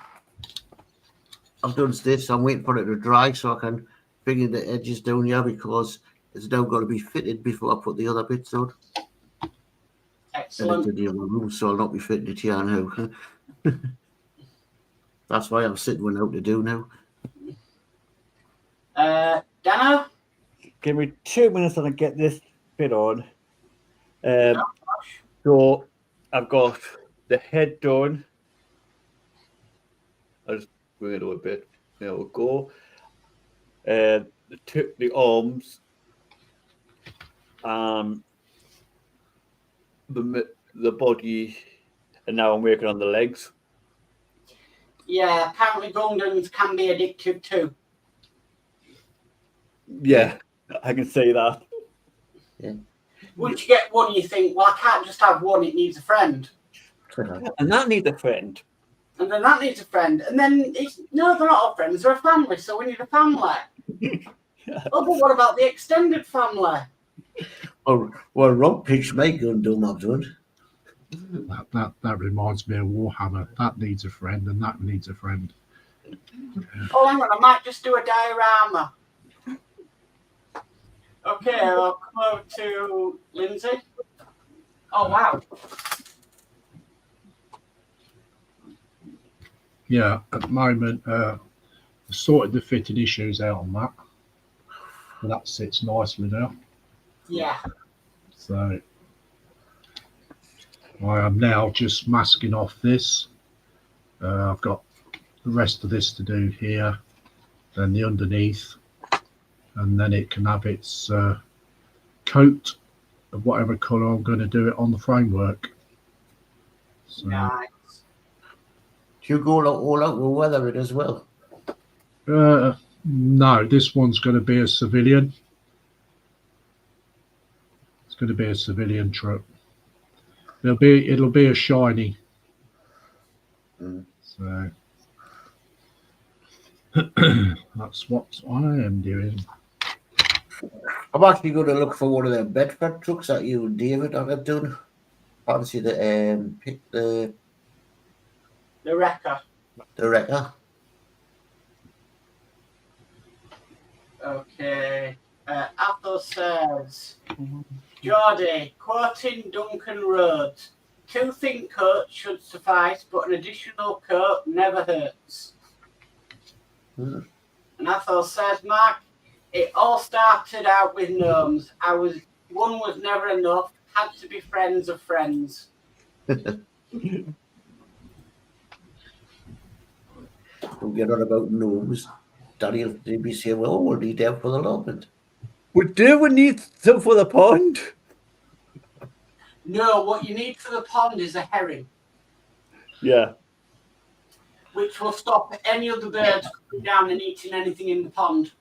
done this. I'm waiting for it to dry so I can bring the edges down here because it's now got to be fitted before I put the other bits on. Excellent. And it's in the other room, so I'll not be fitting it here now. That's why I'm sitting one out to do now. Danno? Give me 2 minutes and I get this bit on. So I've got the head done. I'll just bring it over a bit. There we go. The arms. The body, and now I'm working on the legs. Yeah, apparently Gundams can be addictive too. Yeah, I can say that. Yeah. Once you get one, you think, well, I can't just have one, it needs a friend. And that needs a friend. And then that needs a friend. And then, no, they're not all friends, they're a family, so we need a family. Oh, but what about the extended family? Well, Rob pitched my Gundam, I've done. That reminds me of Warhammer. That needs a friend, and that needs a friend. Oh, hang on, I might just do a diorama. Okay, I'll come over to Lindsey. Oh, wow. Yeah, at the moment, I sorted the fitting issues out on that. But that sits nicely now. Yeah. So I am now just masking off this. I've got the rest of this to do here, then the underneath, and then it can have its coat of whatever colour I'm going to do it on the framework. So, Nice. Do you go all out with weather it as well? no, this one's going to be a civilian. It's going to be a civilian truck. It'll be a shiny. So that's what I am doing. I'm actually going to look for one of them Bedford trucks that you and David have done. Fancy the The wrecker. The wrecker. Okay. Athos says, Geordie, quoting Duncan Rhodes, 2 thin coats should suffice, but an additional coat never hurts. Hmm. And Athos says, Mark, it all started out with gnomes. One was never enough, had to be friends of friends. Don't get on about gnomes. Daddy will be saying, well, we'll need them for the allotment. We do need some for the pond. No, what you need for the pond is a herring, Yeah. which will stop any other birds coming down and eating anything in the pond.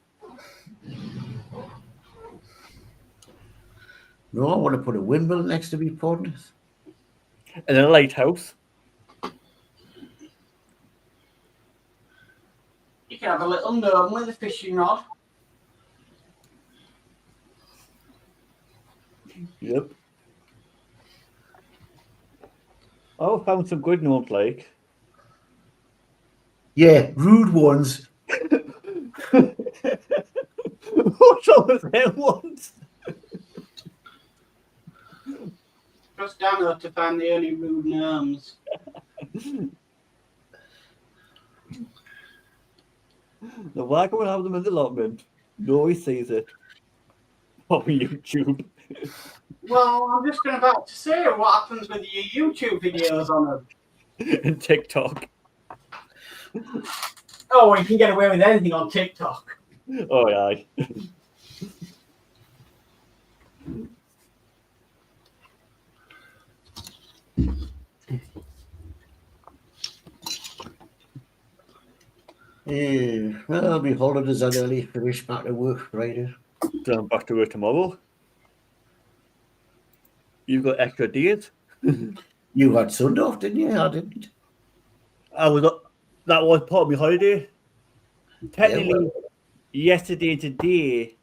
No, I want to put a windmill next to me pond. And a lighthouse. You can have a little gnome with a fishing rod. Yep. I found some good gnomes, like. Yeah, rude ones. What's wrong with them ones? Trust Danno to find the only rude gnomes. The why can't we have them in the allotment? No, he sees it. On YouTube. Well, I'm just about to say what happens with your YouTube videos on them. And TikTok. Oh, well, you can get away with anything on TikTok. Oh, yeah. Yeah, well, my holidays are nearly finished. Back to work Friday. So I'm back to work tomorrow. You've got extra days. You had Sunday off, didn't you? I didn't. That was part of my holiday. Technically, Yeah, well, yesterday and today.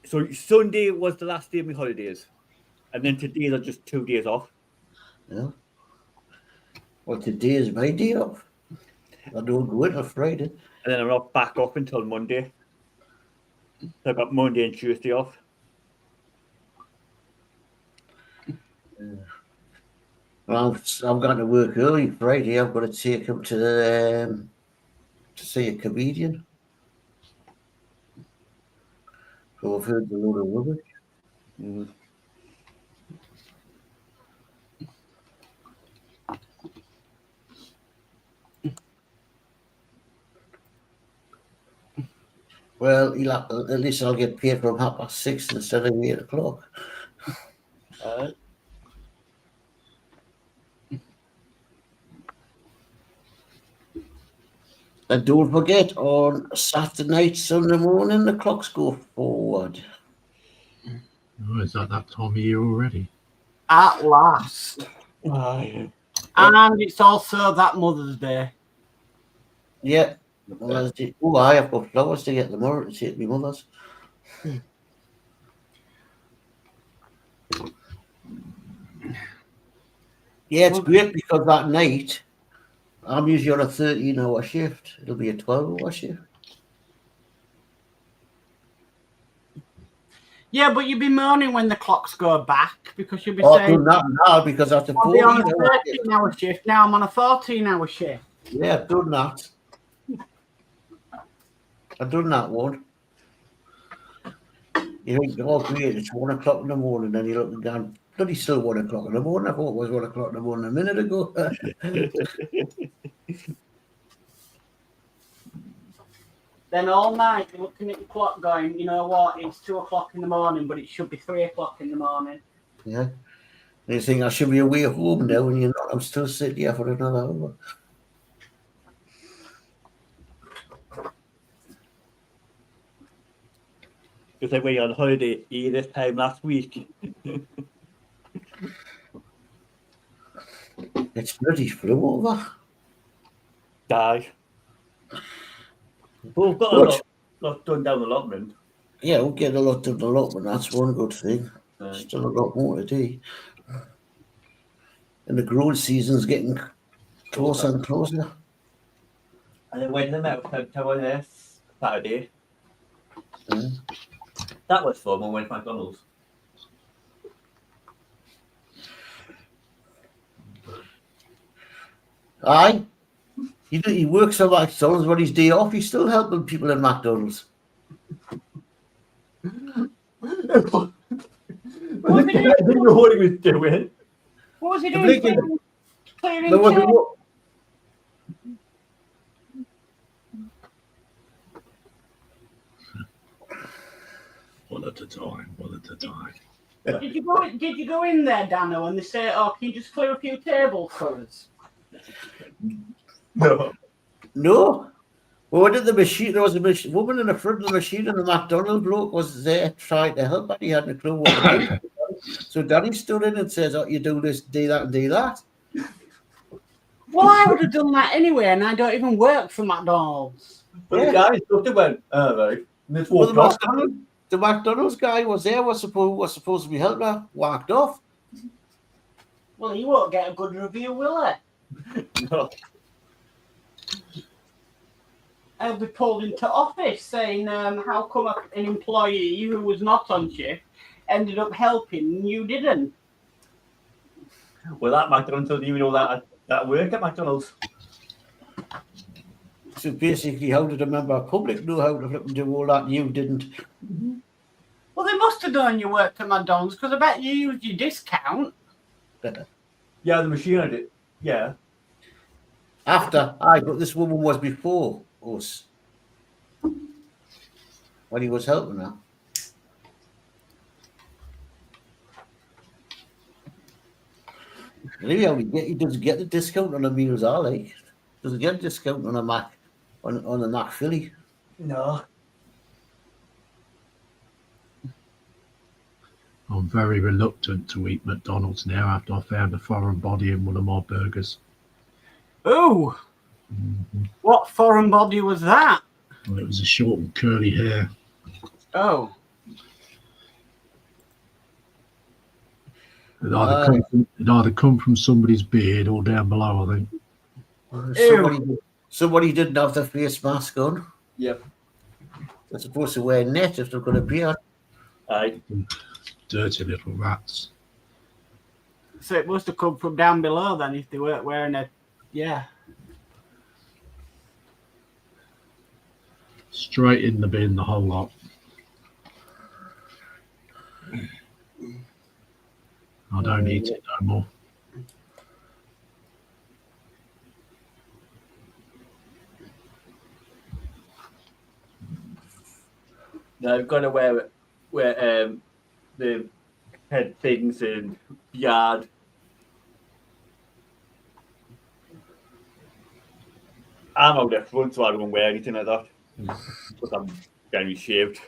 So Sunday was the last day of my holidays, and then today are just 2 days off. yeah. Well, today is my day off. I don't go in on Friday. And then I'm not back off until Monday. So I've got Monday and Tuesday off. Well, I've got to work early Friday. I've got to take him to see a comedian. So I've heard a lot of rubbish. Mm. Well, at least I'll get paid from 6:30 instead of 8 o'clock. And don't forget, on Saturday night, Sunday morning, the clocks go forward. Oh, is that time of year already? At last. Aye. And it's also that Mother's Day. Yeah. Oh, I've got flowers to get tomorrow to take my mother's. Yeah, it's great because that night I'm usually on a 13-hour shift. It'll be a 12-hour shift. Yeah, but you'll be moaning when the clocks go back because you'll be I've saying, done that now because after I'll be on a 14 hours. 13-hour shift. Now I'm on a 14-hour shift. Yeah, I've done that. I've done that one. You think, oh, great, it's 1 o'clock in the morning, then you're looking down, bloody still 1 o'clock in the morning. I thought it was 1 o'clock in the morning a minute ago. Then all night you're looking at your clock going, you know what, it's 2 o'clock in the morning, but it should be 3 o'clock in the morning. Yeah. And you think I should be away home now, and you're not. I'm still sitting here for another hour. Because I went on holiday this time last week. It's bloody flew over. Die. But we've got a lot done down the allotment. Yeah, we'll get a lot of the allotment. That's one good thing. Still a lot more to do. And the growing season's getting Closer and closer. And then went to the metal tower there Saturday. Mm. That was fun when we went to McDonald's. Aye. He works at McDonald's when he's day off. He's still helping people in McDonald's. What was he I doing? didn't know what he was doing. What was he The doing? blinking- Clearing There was a tables? One at a time, one at a time. Did you go in there, Danno, and they say, "Oh, can you just clear a few tables for us?" No. No. We went to the machine. There was a woman in the front of the machine, and the McDonald's bloke was there trying to help, but he hadn't a clue what to do. So Danny stood in and says, "Oh, you do this, do that, and do that." Well, I would have done that anyway, and I don't even work for McDonald's. But Yeah. the guy looked and went, oh, right. And it's Well, walked off. the McDonald's guy was there, was supposed to be helping her, walked off. Well, he won't get a good review, will he? No. I'll be pulled into office saying, "How come an employee who was not on shift ended up helping and you didn't?" Well, that McDonald's doesn't even know that work at McDonald's. So basically, how did a member of public know how to do all that and you didn't? Well, they must have known you worked at McDonald's because I bet you used your discount. Yeah, the machine I did. Yeah. After, but this woman was before us. When he was helping her. Anyhow, he doesn't get the discount on the meals, I like. Doesn't get a discount on a Mac, on a Mac Philly. No. I'm very reluctant to eat McDonald's now after I found a foreign body in one of my burgers. Ooh, what foreign body was that? Well, it was a short and curly hair. Oh, It either come from somebody's beard or down below, I think. Somebody didn't have their face mask on. Yep. They're supposed to wear a net if they're going to be on. Aye. Dirty little rats. so it must have come from down below then if they weren't wearing a, yeah. Straight in the bin, the whole lot. I don't eat it no more. No, I've got to wear the head things and yard. I'm out there front, so I don't wear anything like that. Because I'm getting shaved.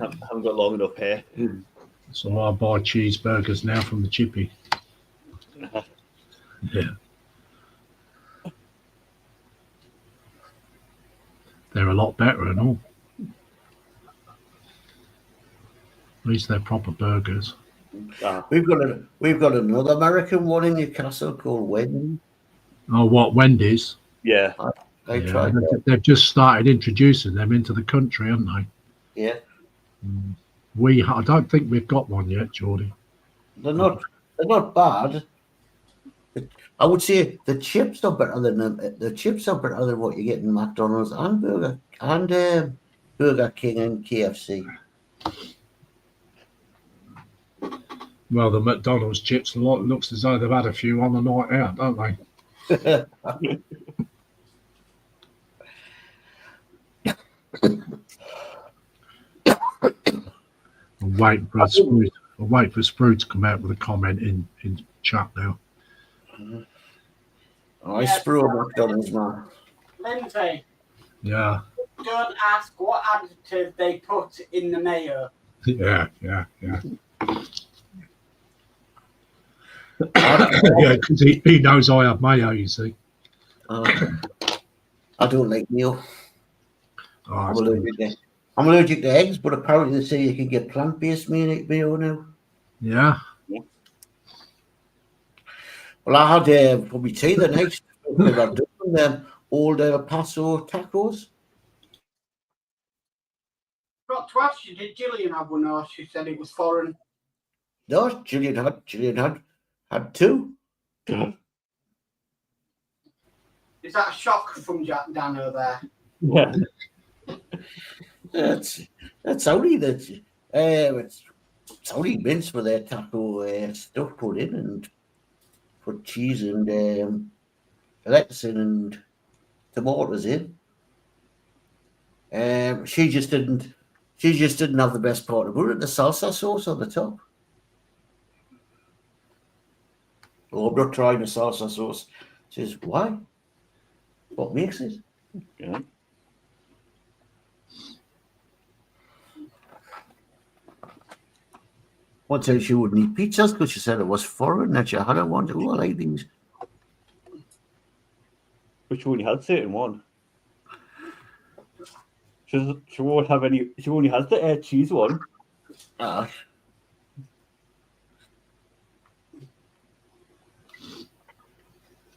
I haven't got long enough hair. So I buy cheeseburgers now from the chippy. Yeah. They're a lot better and all. At least they're proper burgers. We've got another American one in Newcastle called Wendy. Oh, what, Wendy's? Yeah. I tried that. They've just started introducing them into the country, haven't they? Yeah. I don't think we've got one yet, Geordie. They're not bad. I would say the chips are better than what you get in McDonald's and Burger King and KFC. Well, the McDonald's chips looks as though they've had a few on the night out, don't they? I'm waiting for Sprue to come out with a comment in chat now. I Sprue McDonald's, man. Lindsay, Yeah, don't ask what additive they put in the mayo. yeah. Yeah, because he knows I have mayo, you see. I don't like mayo. Oh, I'm allergic to eggs, but apparently they say you can get plant-based mayo now. yeah. Well, I had for my tea the night. I've done them old El Paso tacos. Got to ask you, did Gillian have one, or she said it was foreign? No, Gillian had two. Is that a shock from Danno there? Yeah. That's only that. It's only mince with their taco stuff put in and put cheese and lettuce in and tomatoes in. She just didn't have the best part of it, the salsa sauce on the top. Oh, I'm not trying the salsa sauce. She says, why? What makes it? Yeah. One time she wouldn't eat pizzas because she said it was foreign that she hadn't wanted. Oh, I like these. Which one had certain one? She won't have any. She only has the cheese one. Ah.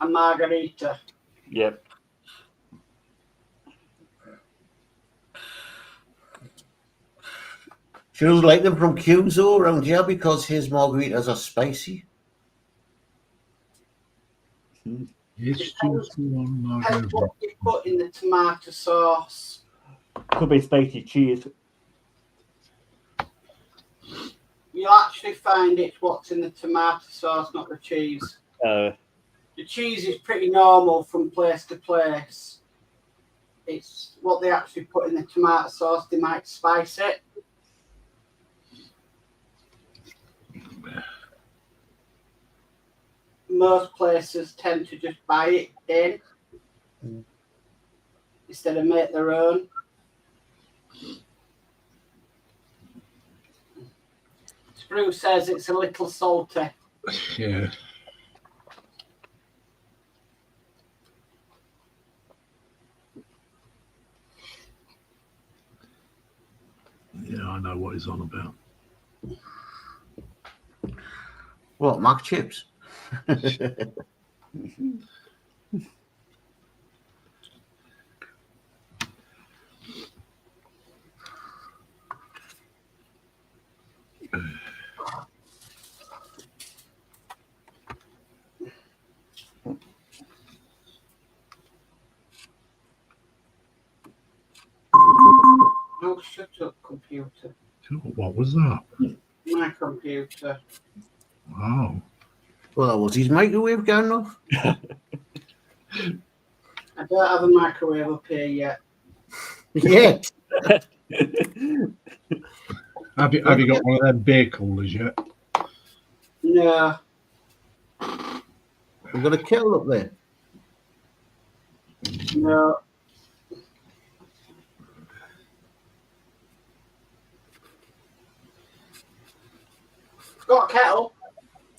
A margarita. Yep. She doesn't like them from Cuso around here because his margaritas are spicy. It's just one Depends margarita. what you put in the tomato sauce. Could be spicy cheese. You'll actually find it's what's in the tomato sauce, not the cheese. Uh, The cheese is pretty normal from place to place. It's what they actually put in the tomato sauce. They might spice it. Most places tend to just buy it in instead of make their own. Sprue says it's a little salty. Yeah. Yeah, I know what he's on about. What, mac chips? Oh, shut up, computer. What was that? My computer. Oh. Well, that was his microwave going off. I don't have a microwave up here yet. Yet. Have you got one of them beer coolers yet? No. We've got a kettle up there. No. Got a kettle?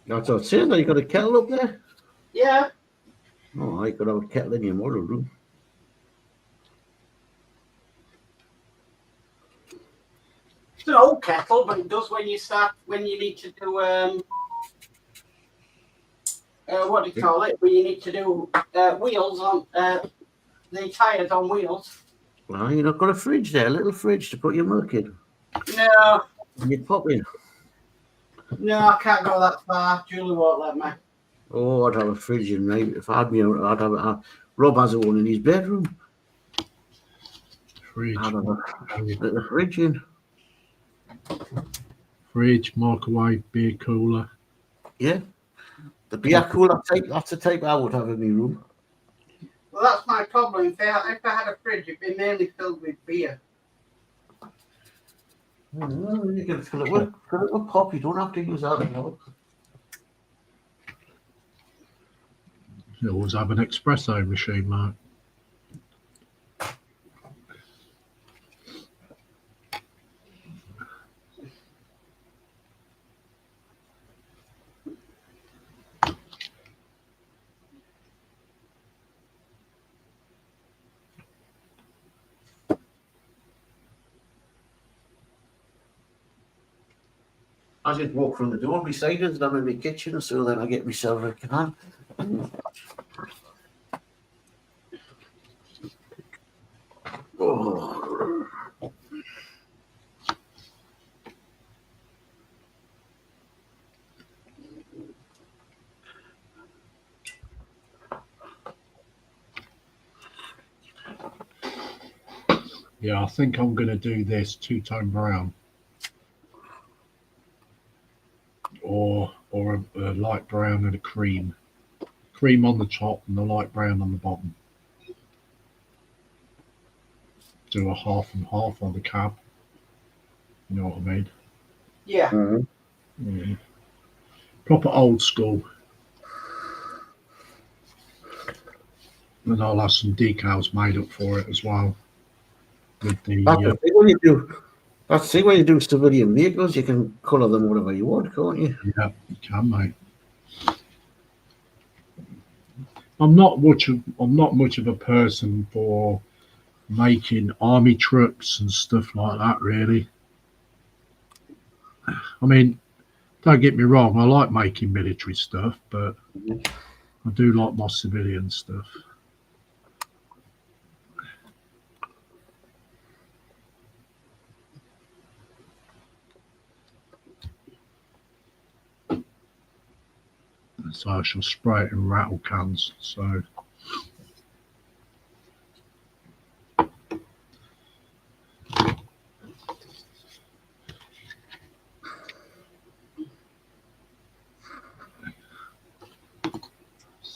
That's what I'm saying. You got a kettle up there? Yeah. Oh, I could have a kettle in your model room. It's an old kettle, but it does when you need to do what do you call it? When you need to do wheels on the tires on wheels. Well, you've not got a fridge there, a little fridge to put your milk in. No. And you pop in. No, I can't go that far. Julie won't let me. Oh, I'd have a fridge in maybe if I had me. I'd have Rob has one in his bedroom. Fridge. I'd have a little fridge in. Fridge, microwave, beer cooler. Yeah. The beer cooler type, that's the type I would have in my room. Well, that's my problem. If I had a fridge, it'd be mainly filled with beer. Well, you can fill it with pop. You don't have to use that anymore. You always have an espresso machine, mate. I just walk from the door beside us, and I'm in my kitchen, so then I get myself a can. Oh. Yeah, I think I'm going to do this two-tone brown, or a light brown and a cream on the top and the light brown on the bottom. Do a half and half on the cab. You know what I mean? Yeah. Mm. Proper old school. And I'll have some decals made up for it as well. With the That's the thing when you do. That's the thing when you do civilian vehicles, you can colour them whatever you want, can't you? yeah, you can, mate. I'm not much of a person for making army trucks and stuff like that, really. I mean, don't get me wrong, I like making military stuff, but I do like my civilian stuff. So I shall spray it in rattle cans. So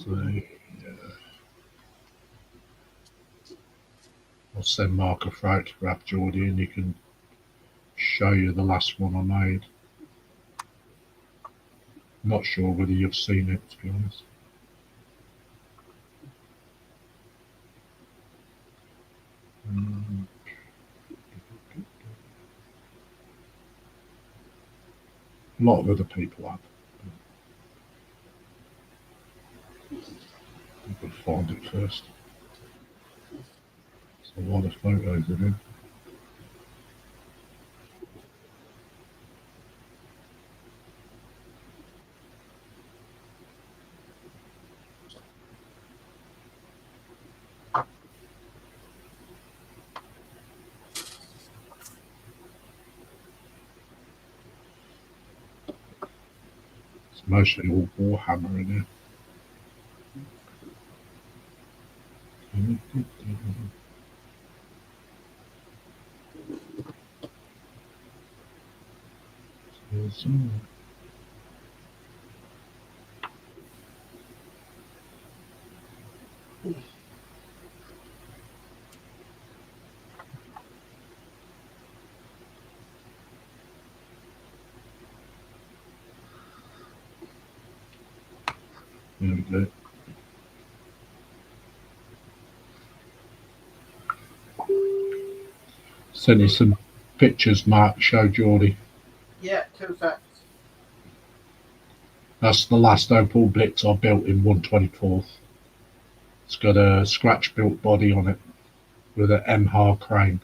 yeah. I'll send Mark a photograph, Geordie, and you can show you the last one I made. Not sure whether you've seen it, to be honest. A lot of other people have. I've got to find it first. There's a lot of photos of him. Mostly all Warhammer in there. There we go. Send you some pictures, Mark. Show Geordie. Yeah, 2 seconds. That's the last Opal Blitz I built in 1/24. It's got a scratch-built body on it with an MH crane.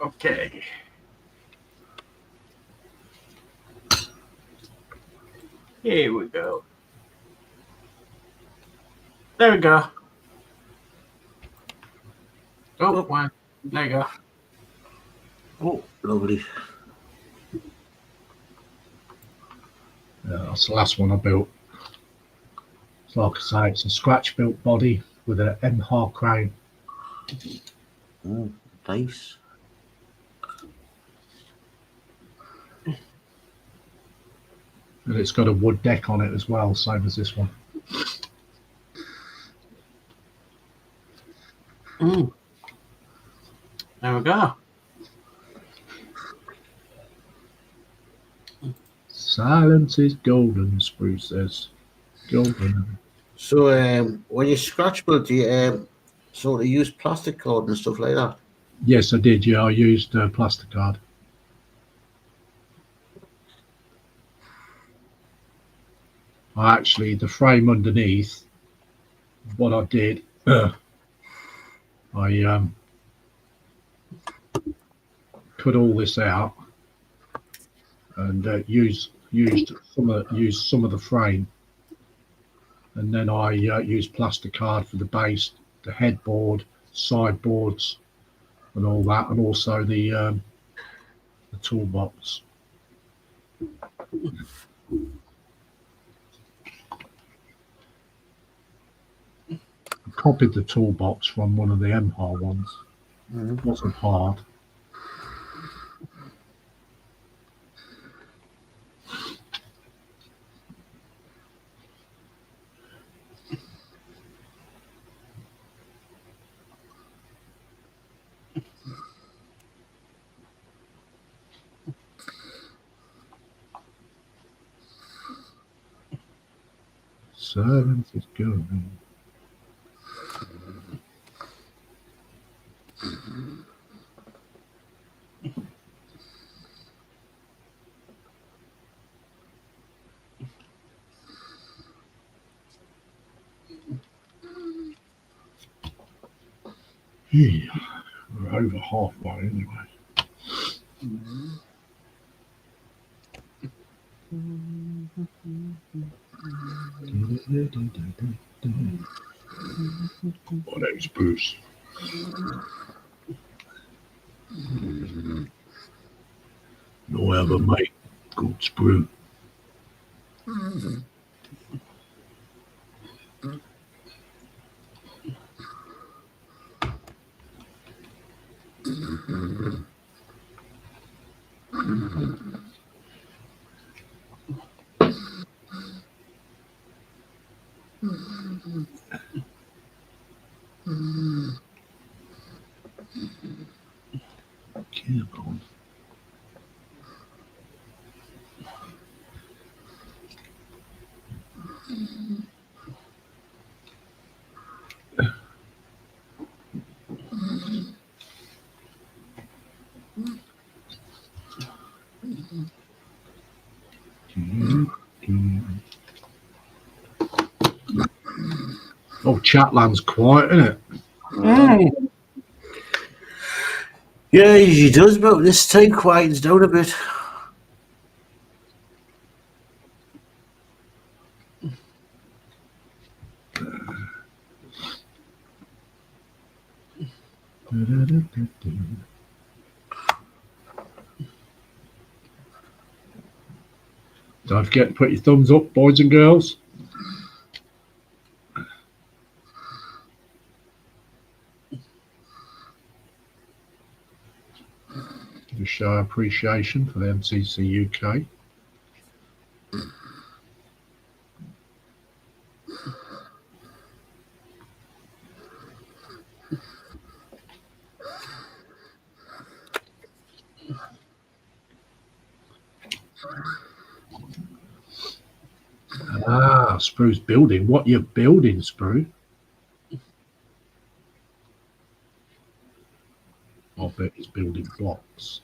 Okay. Here we go. There we go. Oh, wow. There you go. Oh, lovely. Yeah, that's the last one I built. So like I say, it's a scratch-built body with an MH crane. Nice. And it's got a wood deck on it as well, same as this one. There we go. Silence is golden, Sprue says. Golden. So when you scratch build, do you sort of use plastic card and stuff like that? Yes, I did. Yeah, I used plastic card. Actually, the frame underneath, what I did, I cut all this out and used some of the frame, and then I used plastic card for the base, the headboard, sideboards, and all that, and also the toolbox. I copied the toolbox from one of the Empire ones. It wasn't hard. Silence is golden. Yeah, we're over halfway anyway. Oh, that was Bruce. No ever mate called Sprue. Come on. Oh, Chatland's quiet, isn't it? Yeah, he does, but this time quietens down a bit. Don't forget to put your thumbs up, boys and girls. To show appreciation for the MCC UK. Ah, Sprue's building. What you're building, Sprue? I bet he's building blocks.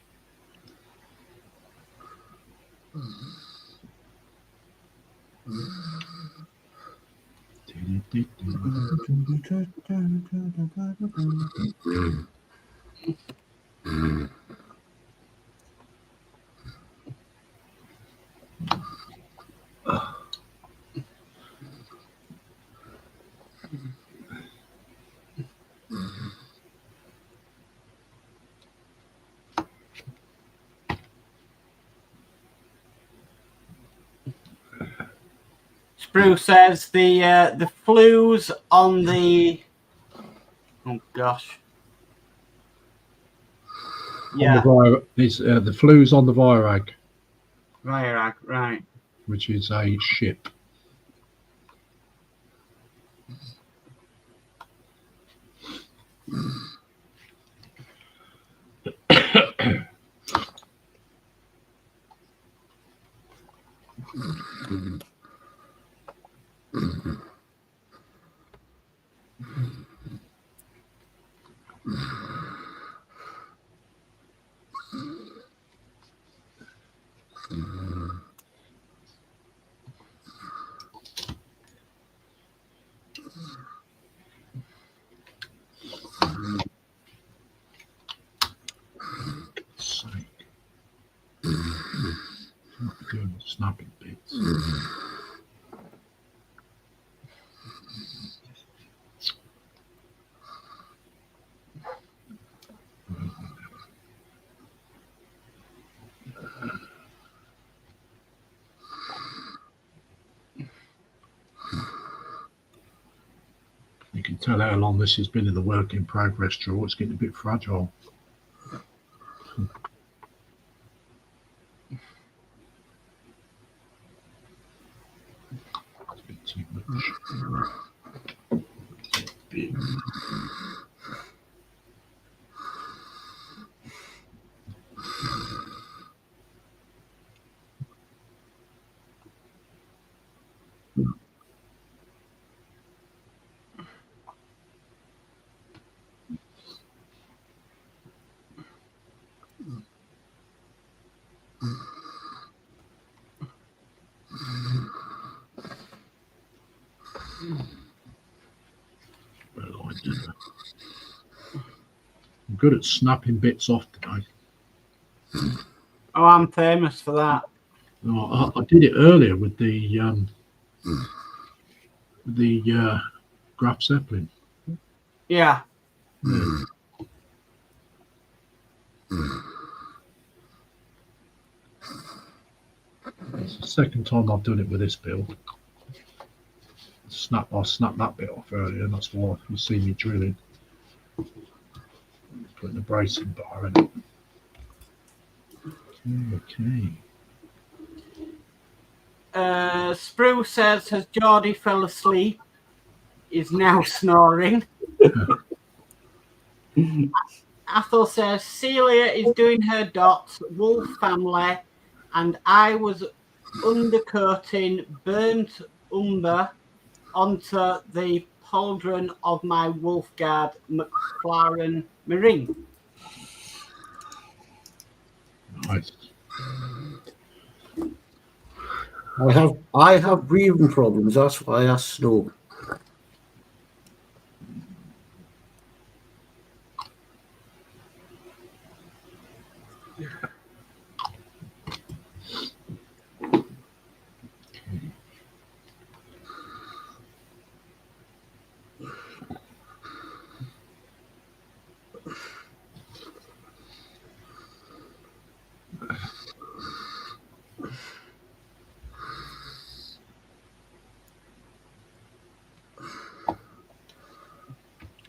Sprue says the flues on the oh gosh. Yeah. The flues on the Virag. Right. which is a ship. Doing the snapping bits. You can tell how long this has been in the work in progress drawer. It's getting a bit fragile. It's a bit too much. Big. I'm good at snapping bits off today. Oh, I'm famous for that. No, I did it earlier with the Graf Zeppelin. Yeah. It's the second time I've done it with this build. I snapped that bit off earlier, and that's why you see me drilling. Putting the bracing bar in it. Okay. Sprue says, has Geordie fell asleep? Is now snoring. Athel says, Celia is doing her dots, wolf family, and I was undercoating burnt umber onto the pauldron of my Wolfguard McLaren Marine. Nice. I have breathing problems. That's why I snore.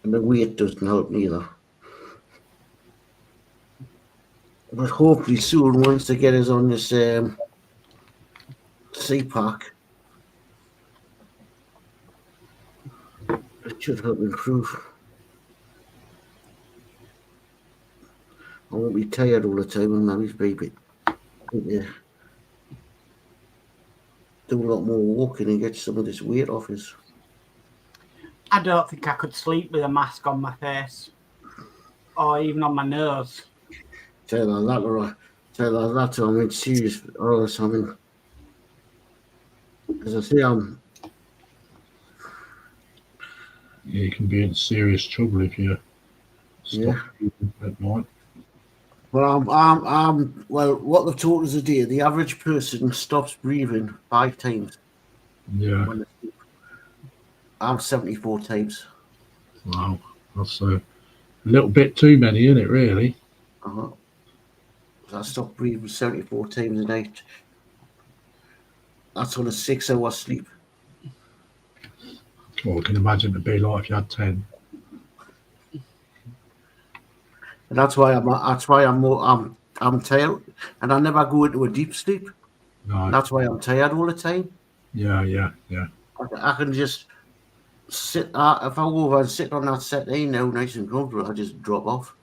And the weight doesn't help neither. But hopefully soon, once they get us on this CPAC, it should help improve. I won't be tired all the time and Mary's baby. Yeah. Do a lot more walking and get some of this weight off us. I don't think I could sleep with a mask on my face or even on my nose. Tell her that, or tell her that, I mean, serious, or something. As I say, Yeah, you can be in serious trouble if you stop at night. well, well, what they've taught us today, the average person stops breathing 5 times. Yeah. When they sleep. I'm 74 times. Wow, that's a little bit too many, isn't it, really? Uh-huh. I stop breathing 74 times a night. That's on a 6-hour sleep. Well, I can imagine it'd be like if you had 10. And that's why I'm tired, and I never go into a deep sleep. No. That's why I'm tired all the time. Yeah. I can just sit. If I go over and sit on that settee now, nice and comfortable, I just drop off.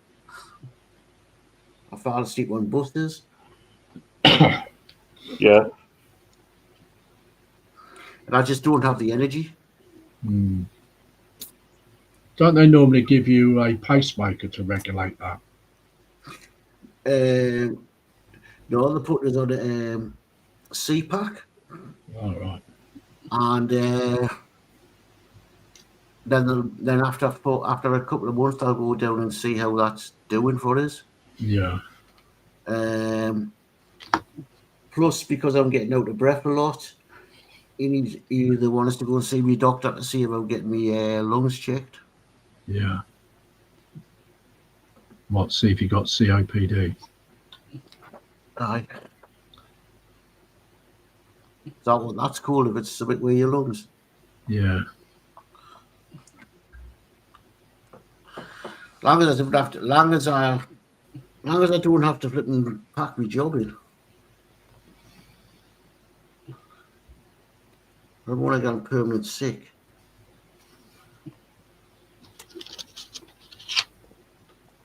I fall asleep on buses. Yeah. And I just don't have the energy. Mm. Don't they normally give you a pacemaker to regulate that? No, they put us on a CPAC. All right. And then after a couple of months, I'll go down and see how that's doing for us. Yeah. Plus, because I'm getting out of breath a lot, he either want us to go and see my doctor to see about getting me lungs checked. Yeah. What? See if you got COPD. Aye. That's cool if it's something with your lungs. Yeah. Long as I don't have to flip and pack my job in. I don't want to get permanent sick.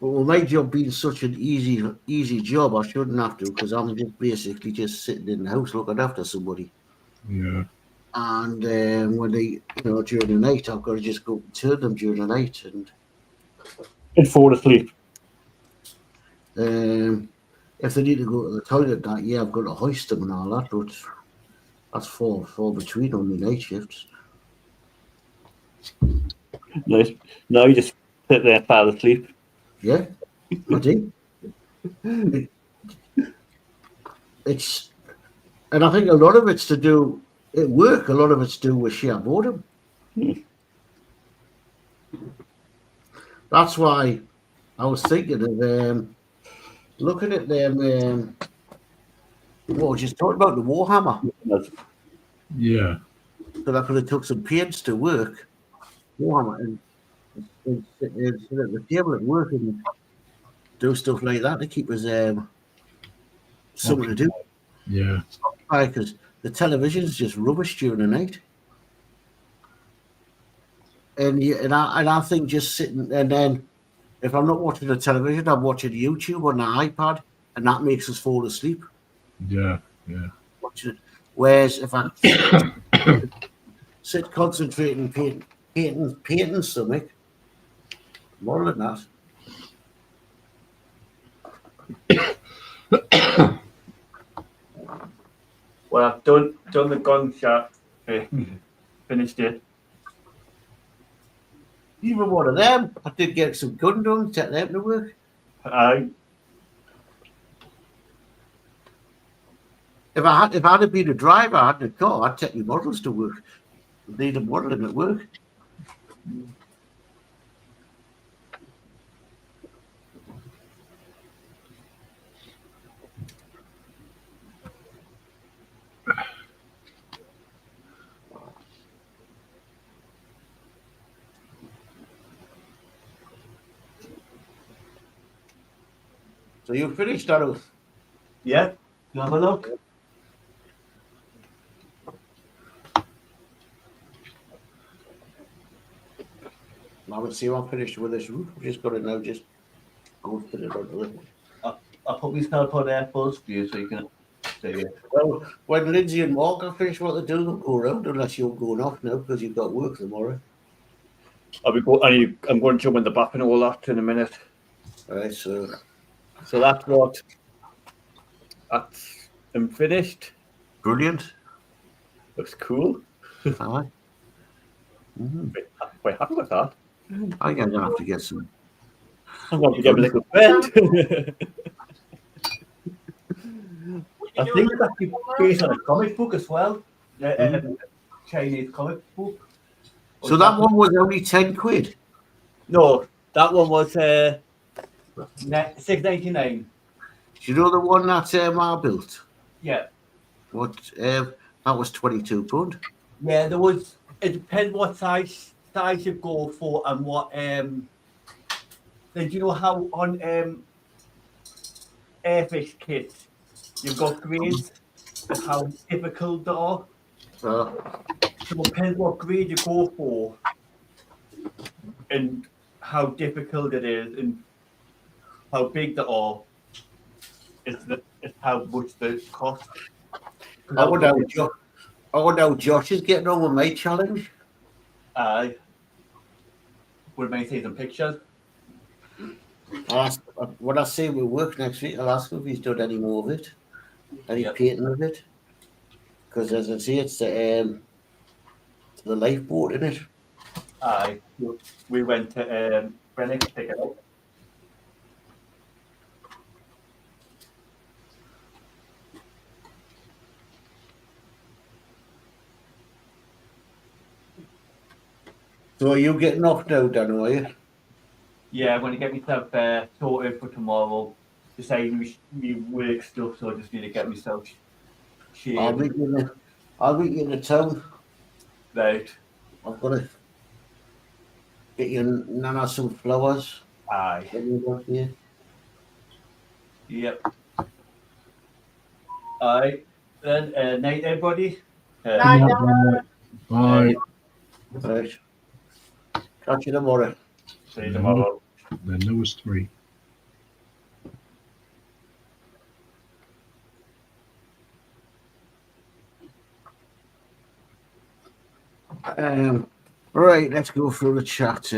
But with my job being such an easy job, I shouldn't have to, because I'm just basically just sitting in the house looking after somebody. Yeah. And when they, during the night, I've got to just go and turn them during the night And fall asleep. if they need to go to the toilet, I've got to hoist them and all that, but that's fall between on the night shifts. Nice. No, you just sit there and fall asleep. Yeah, I do. It's, and I think a lot of it's to do at work. A lot of it's to do with sheer boredom. That's why I was thinking of looking at them. Just talking about the Warhammer. Yeah. That I could have took some paints to work. Warhammer and sit at the table at work and do stuff like that to keep us something to do. Yeah. Because the television's just rubbish during the night. And I think just sitting, and then if I'm not watching the television, I'm watching YouTube on the iPad, and that makes us fall asleep. Yeah. Watching it. Whereas if I sit concentrating, painting something, more than that. Well, I've done the gunshot thing. Finished it. Even one of them, I did get some gun done, set them to work. Aye. If I had been a driver, I had a car, I'd take my models to work. Need them modelling at work. So you finished, Danno? Yeah. You have a look. Now let's see if I'm finished with this roof. I've just got it now, just go and fit it onto it. I'll put my scalp on there first for you so you can see it. Well, when Lindsey and Mark are finished what they do, they'll go around unless you're going off now because you've got work tomorrow. I'm going to jump in the back and all that in a minute. Alright, so that's what. I'm finished. brilliant. Looks cool. Aye. Mm-hmm. Quite happy with that. I'm going to have to get some. I'm going to get a little bed. I think it's actually based on a comic book as well. A Chinese comic book. So that one was only 10 quid? No, that one was $6.99. Do you know the one that I built? Yeah. What? That was £22. Yeah, there was. It depends what size you go for and what. Then you know how on airfish kits you've got grades. how difficult they are. So, So it depends what grade you go for and how difficult it is and how big they are. It's how much they cost. I wonder how Josh is getting on with my challenge. Would may see some pictures. When I see we work next week, I'll ask him if he's done any more of it, any Yep. painting of it. Because as I say, it's the lifeboat in it. We went to Greenwich to pick it up. So are you getting off now, Dan, are you? Yeah, I'm going to get myself sorted for tomorrow. Deciding me work stuff, so I just need to get myself shaved. I'll meet you in the town. Right. I've got to get you Nana some flowers. Aye. When you got here. Yep. Aye. Then night, everybody. Night. Bye. Right. Catch you tomorrow. See you tomorrow. Then there was 3. Right, let's go through the chat.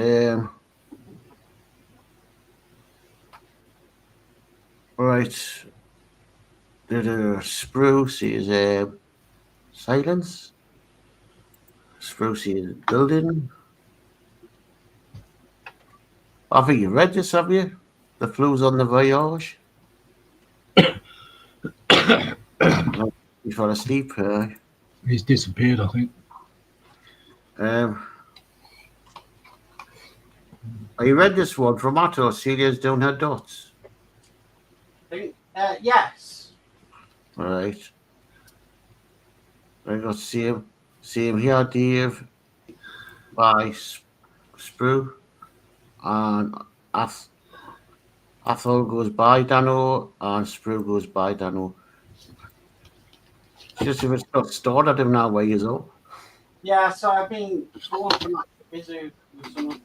Right. Spruce is silence. Spruce is building. I think you've read this, have you? The flu's on the voyage. He's fell asleep. He's disappeared, I think. Have you read this one from Otto? Celia's down her dots. Yes. All right. I got see him here, Dave. By Sprue. And Athol goes by Danno, and Sprue goes by Danno. Just if it's not started him now, where he's up. Yeah, so I've been busy with someone.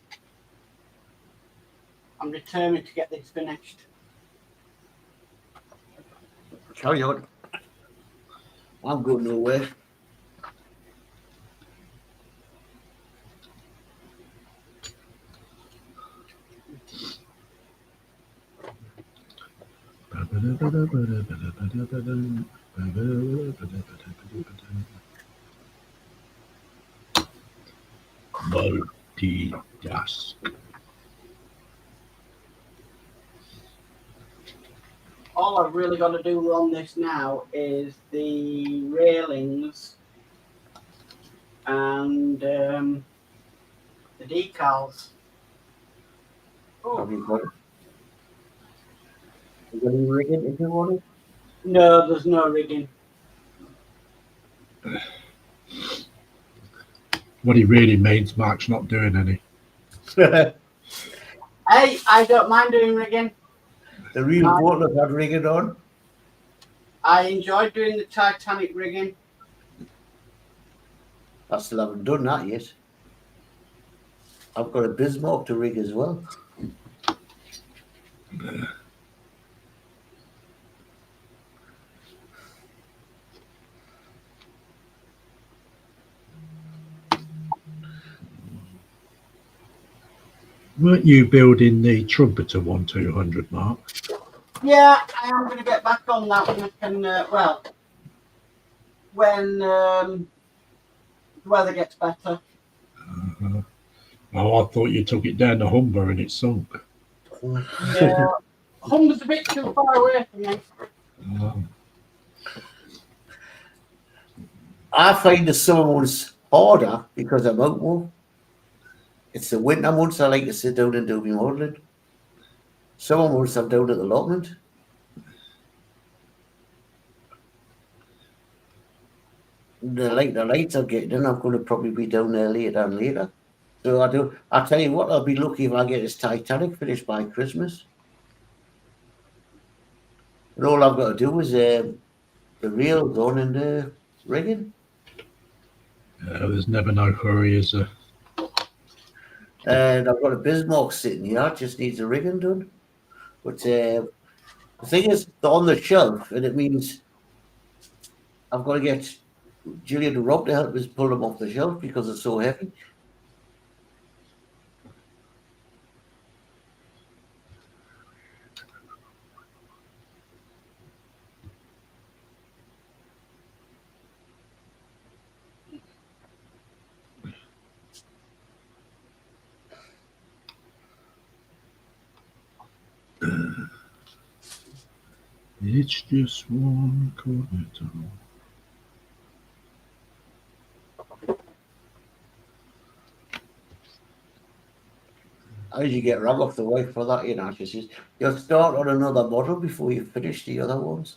I'm determined to get this finished. Carry on. I'm going nowhere. Multitask. All I've really got to do on this now is the railings and the decals. Have you got it? You got any rigging if you want it? No, there's no rigging. What he really means, Mark's not doing any. Hey, I don't mind doing rigging. The real boat have had rigging on. I enjoyed doing the Titanic rigging. I still haven't done that yet. I've got a Bismarck to rig as well. Weren't you building the trumpeter 1200, Mark? Yeah, I am going to get back on that when I can, when the weather gets better. Oh, I thought you took it down the Humber and it sunk. Yeah, Humber's a bit too far away from me. I find the summer months harder because I'm out more. It's the winter months I like to sit down and do my modelling. Summer months I'm down at the allotment. The lights are getting in, I'm going to probably be down there later and later. So I'll tell you what, I'll be lucky if I get this Titanic finished by Christmas. And all I've got to do is rail done and the rigging. There's never no hurry, is there? And I've got a Bismarck sitting here, just needs the rigging done. But the thing is, they're on the shelf, and it means I've got to get Gillian and Rob to help us pull them off the shelf because it's so heavy. It's just one corner. How did you get rung off the wife for that? You know, she says, you'll start on another model before you finish the other ones.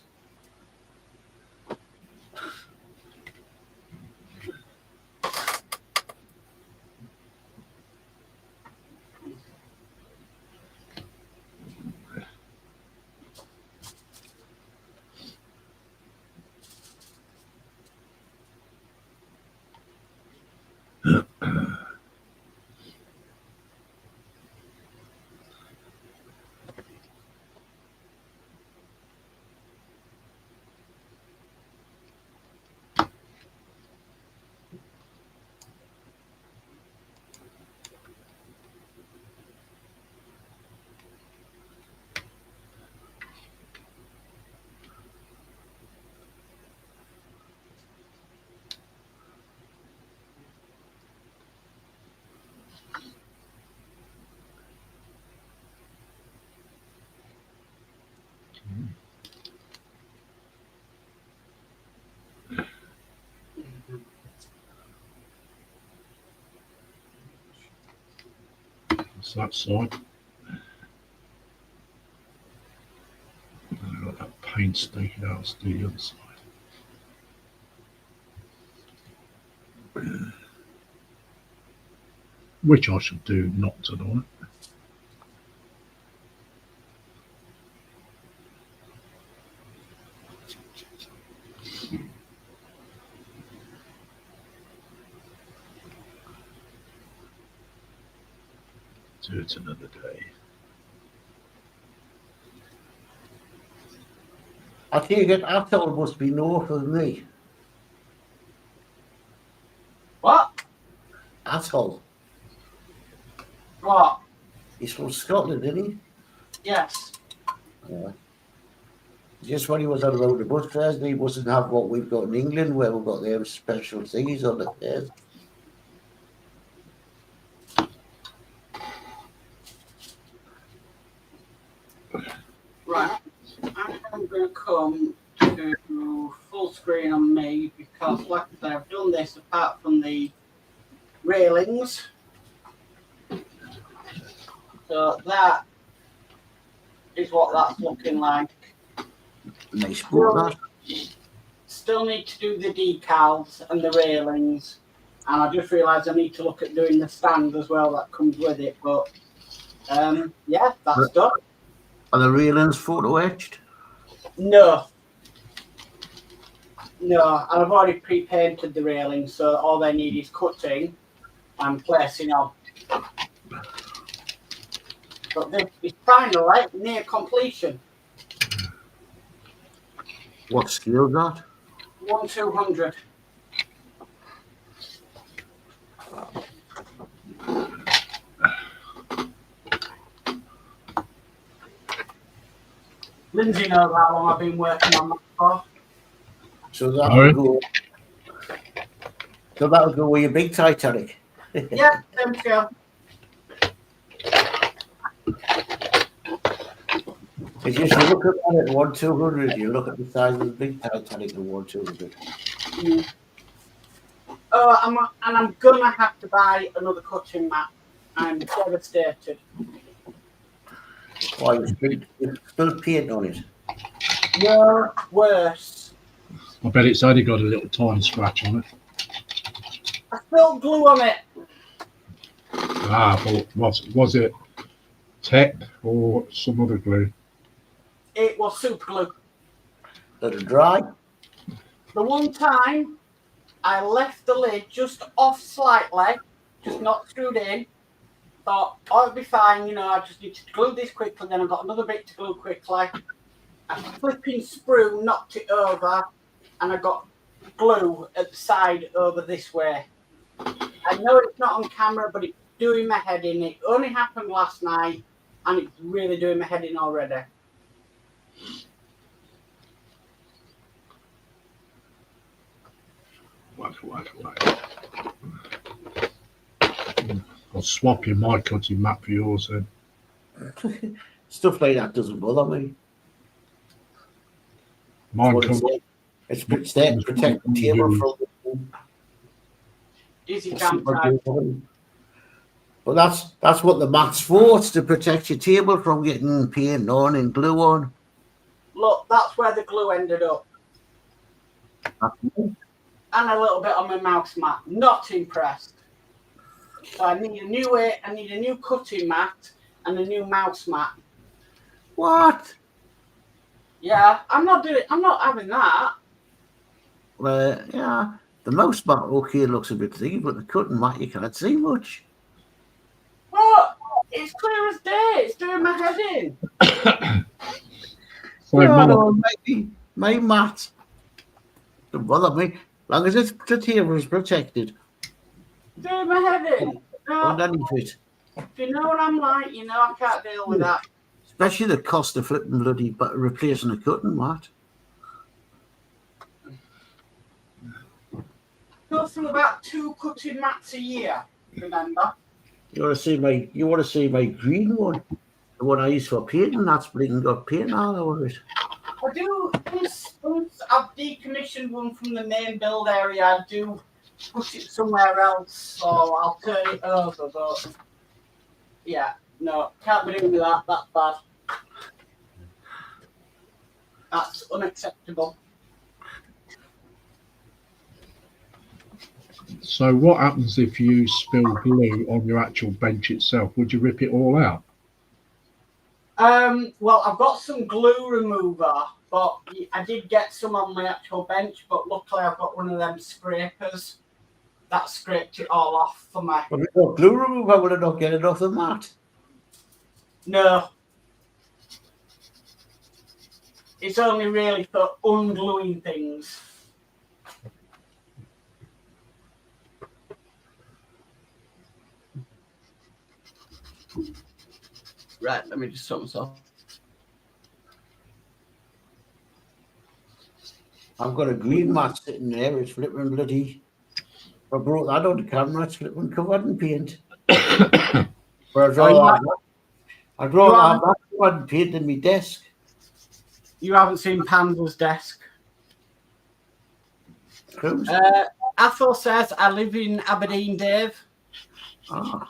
That's that side. I've got that paint sticking out to the other side. Which I should do not tonight. Do it another day. I take it Athol must be north of me. What? Athol. What? He's from Scotland, isn't he? Yes. Yeah. Just when he was on about the bus fares, he mustn't have what we've got in England, where we've got their special thingies on the fares. Right. I'm going to come to full screen on me because, like I said, I've done this apart from the railings. So that is what that's looking like. Nice boat, that. Still need to do the decals and the railings. And I just realised I need to look at doing the stand as well that comes with it. But yeah, that's done. Are the railings photo etched? No. No, and I've already pre-painted the railings, so all they need is cutting and placing on. But this is finally near completion. What scale is that? 1/200. Lindsey knows how long I've been working on that for. So that'll go. So that'll go with your big Titanic. Yeah, same scale. If you should look at that at 1/200, you look at the size of the big Titanic at 1/200. Mm. Oh, I'm gonna have to buy another cutting mat. I'm devastated. Why, you still paint on it? No, worse. I bet it's only got a little tiny scratch on it. I spilled glue on it. Ah, but was it Tech or some other glue? It was super glue. Let it dry. The one time I left the lid just off slightly, just not screwed in. Thought, oh, it'll be fine, you know, I just need to glue this quickly, then I've got another bit to glue quickly. A flipping sprue knocked it over, and I got glue at the side over this way. I know it's not on camera, but it's doing my head in. It only happened last night, and it's really doing my head in already. Whack. I'll swap your my cutting mat for yours then. Stuff like that doesn't bother me. Mine comes. It's there to protect the table from. Easy jam time. But that's what the mat's for. It's to protect your table from getting paint on and glue on. Look, that's where the glue ended up. And a little bit on my mouse mat. Not impressed. So I need a new cutting mat and a new mouse mat. What? Yeah, I'm not having that. Well, yeah, the mouse mat okay looks a bit thin, but the cutting mat you can't see much. What? It's clear as day. It's doing my head in. So Yeah, Mark, no, my mat don't bother me. As long as the table is protected Doing my head in. No, underneath it. if you know what I'm like, you know I can't deal with that. Especially the cost of flipping bloody replacing a cutting mat. Go through about 2 cutting mats a year. Remember? You want to see my green one? The one I use for painting, that's blinking got paint all over it. I do. Once I've decommissioned one from the main build area, I do put it somewhere else, so I'll turn it over. But yeah, no, can't be doing that. That's bad. That's unacceptable. so what happens if you spill glue on your actual bench itself? Would you rip it all out? Well, I've got some glue remover, but I did get some on my actual bench, but luckily I've got one of them scrapers that scraped it all off for me. But with no glue remover, would it not get it off the mat? No. It's only really for ungluing things. Right, let me just sort myself. I've got a green mat sitting there, it's flipping bloody. I brought that on the camera, it's flipping covered in paint. But I'd rather have that covered in paint than my desk. You haven't seen Panda's desk. Who's? Athol says, I live in Aberdeen, Dave. Ah.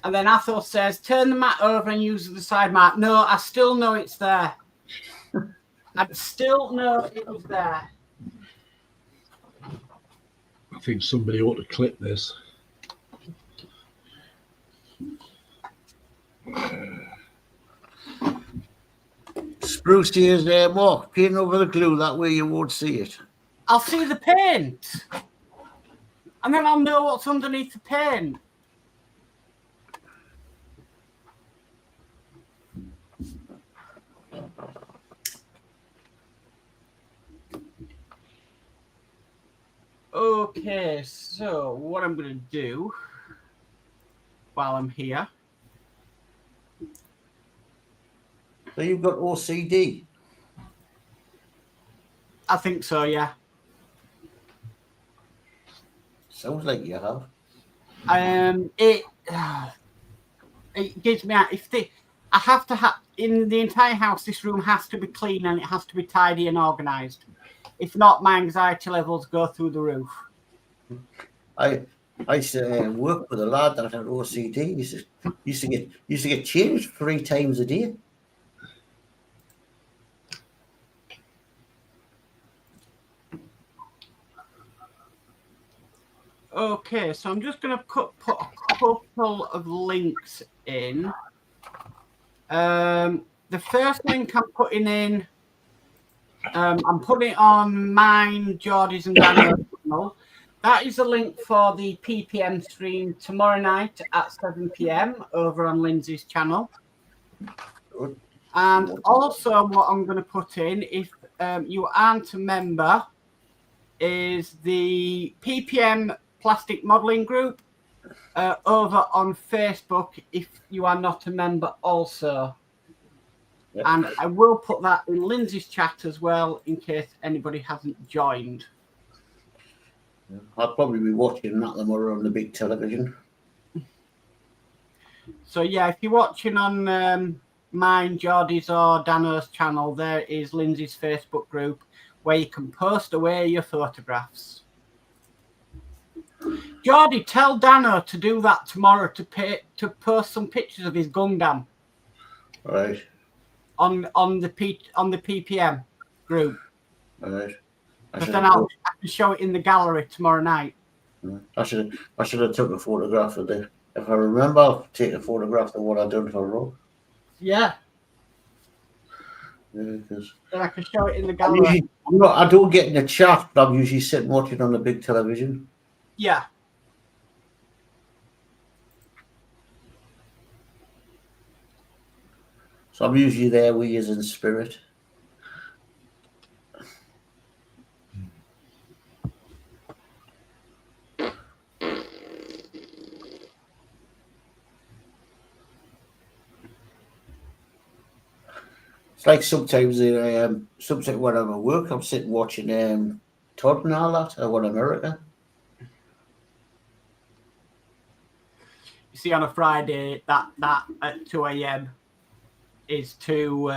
And then Athol says, turn the mat over and use the side mat. No, I still know it's there. I still know it was there. I think somebody ought to clip this. Spruce tears there, Mark. Paint over the glue, that way you won't see it. I'll see the paint. And then I'll know what's underneath the paint. Okay, so what I'm going to do while I'm here. So you've got OCD? I think so, yeah. Sounds like you have. It gives me I have to have in the entire house. This room has to be clean and it has to be tidy and organised. If not, my anxiety levels go through the roof. I used to work with a lad that had OCD. He used to get changed 3 times a day. Okay, so I'm just going to put a couple of links in. The first link I'm putting in I'm putting it on mine, Geordie's and Danno's channel. That is a link for the PPM stream tomorrow night at 7 p.m. over on Lindsey's channel. And also what I'm going to put in, if you aren't a member, is the PPM Plastic Modelling Group over on Facebook if you are not a member also. Yep. And I will put that in Lindsey's chat as well in case anybody hasn't joined. I'll probably be watching that tomorrow on the big television. So yeah, if you're watching on mine, Geordie's or Danno's channel, there is Lindsey's Facebook group where you can post away your photographs. Geordie, tell Danno to do that tomorrow to post some pictures of his Gundam. Right. On the PPM group. Right. Because then I can show it in the gallery tomorrow night. I should have took a photograph of it. If I remember, I'll take a photograph of what I've done for Rob. Yeah. Yeah, because then I can show it in the gallery. I don't get in the chat, but I'm usually sitting watching on the big television. Yeah. So I'm usually there with you in spirit. It's like sometimes when I'm at work, I'm sitting watching Todd and all that. I want America. You see, on a Friday, that at 2 a.m. is too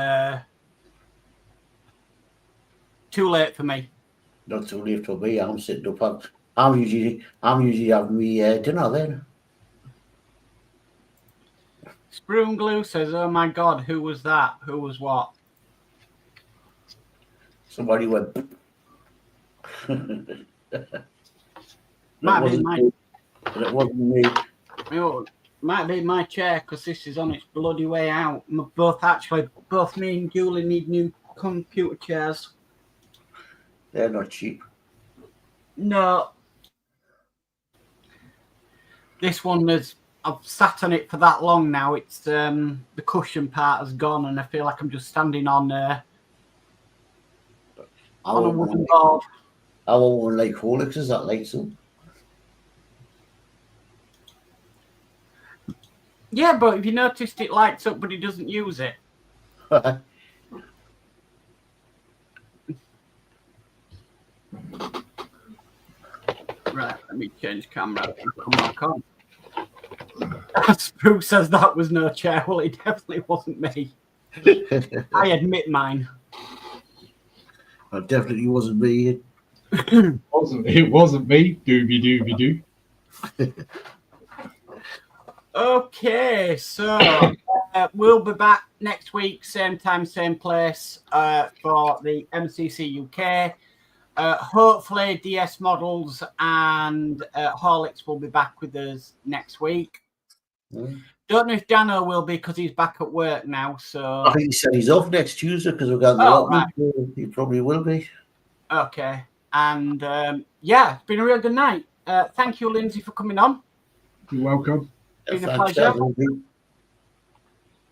late for me. Not too late for me. I'm sitting up. I'm usually having me dinner then. Sprue Glue says, "Oh my God, who was that? Who was what?" Somebody went. Might be mine. But it wasn't me. Oh, might be my chair because this is on its bloody way out. Both me and Julie need new computer chairs. They're not cheap. No. This one is. I've sat on it for that long now. It's the cushion part has gone, and I feel like I'm just standing on a wooden board. I want one like Horlixs. Is that like so? Yeah, but if you noticed, it lights up, but he doesn't use it. Right, let me change camera and come back on. Sprue says that was no chair. Well, it definitely wasn't me. I admit mine. It definitely wasn't me. It wasn't me. Doobie doo. Okay, so we'll be back next week, same time, same place, for the MCC UK. Hopefully, DS Models and Horlixs will be back with us next week. Don't know if Danno will be because he's back at work now. So I think he said he's off next Tuesday because we've got the opening. Right. He probably will be. Okay, and yeah, it's been a real good night. Thank you, Lindsey, for coming on. You're welcome. It's been a pleasure.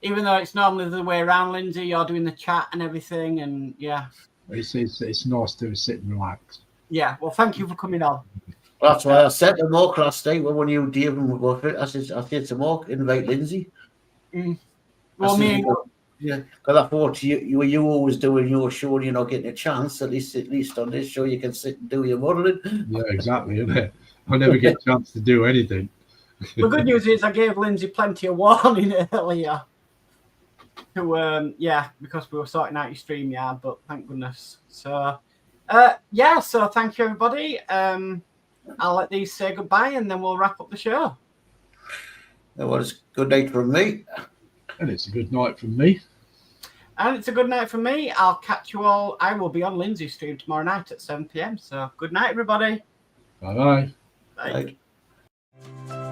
Even though it's normally the way around, Lindsey, you're doing the chat and everything, and yeah. It's nice to sit and relax. Yeah, well, thank you for coming on. That's why I said to Mark last night when you and Dave were fit, I said to Mark, invite Lindsey. Well, yeah, because I thought you always doing your show and you're not getting a chance. At least on this show you can sit and do your modelling. Yeah, exactly. Isn't it? I never get a chance to do anything. The good news is I gave Lindsey plenty of warning earlier. To yeah, because we were sorting out your StreamYard, but thank goodness. So yeah, so thank you everybody. I'll let these say goodbye and then we'll wrap up the show. Well, it's good night from me. And it's a good night from me. And it's a good night from me. I'll catch you all. I will be on Lindsey's stream tomorrow night at 7 p.m. So good night, everybody. Bye-bye. Bye. Bye.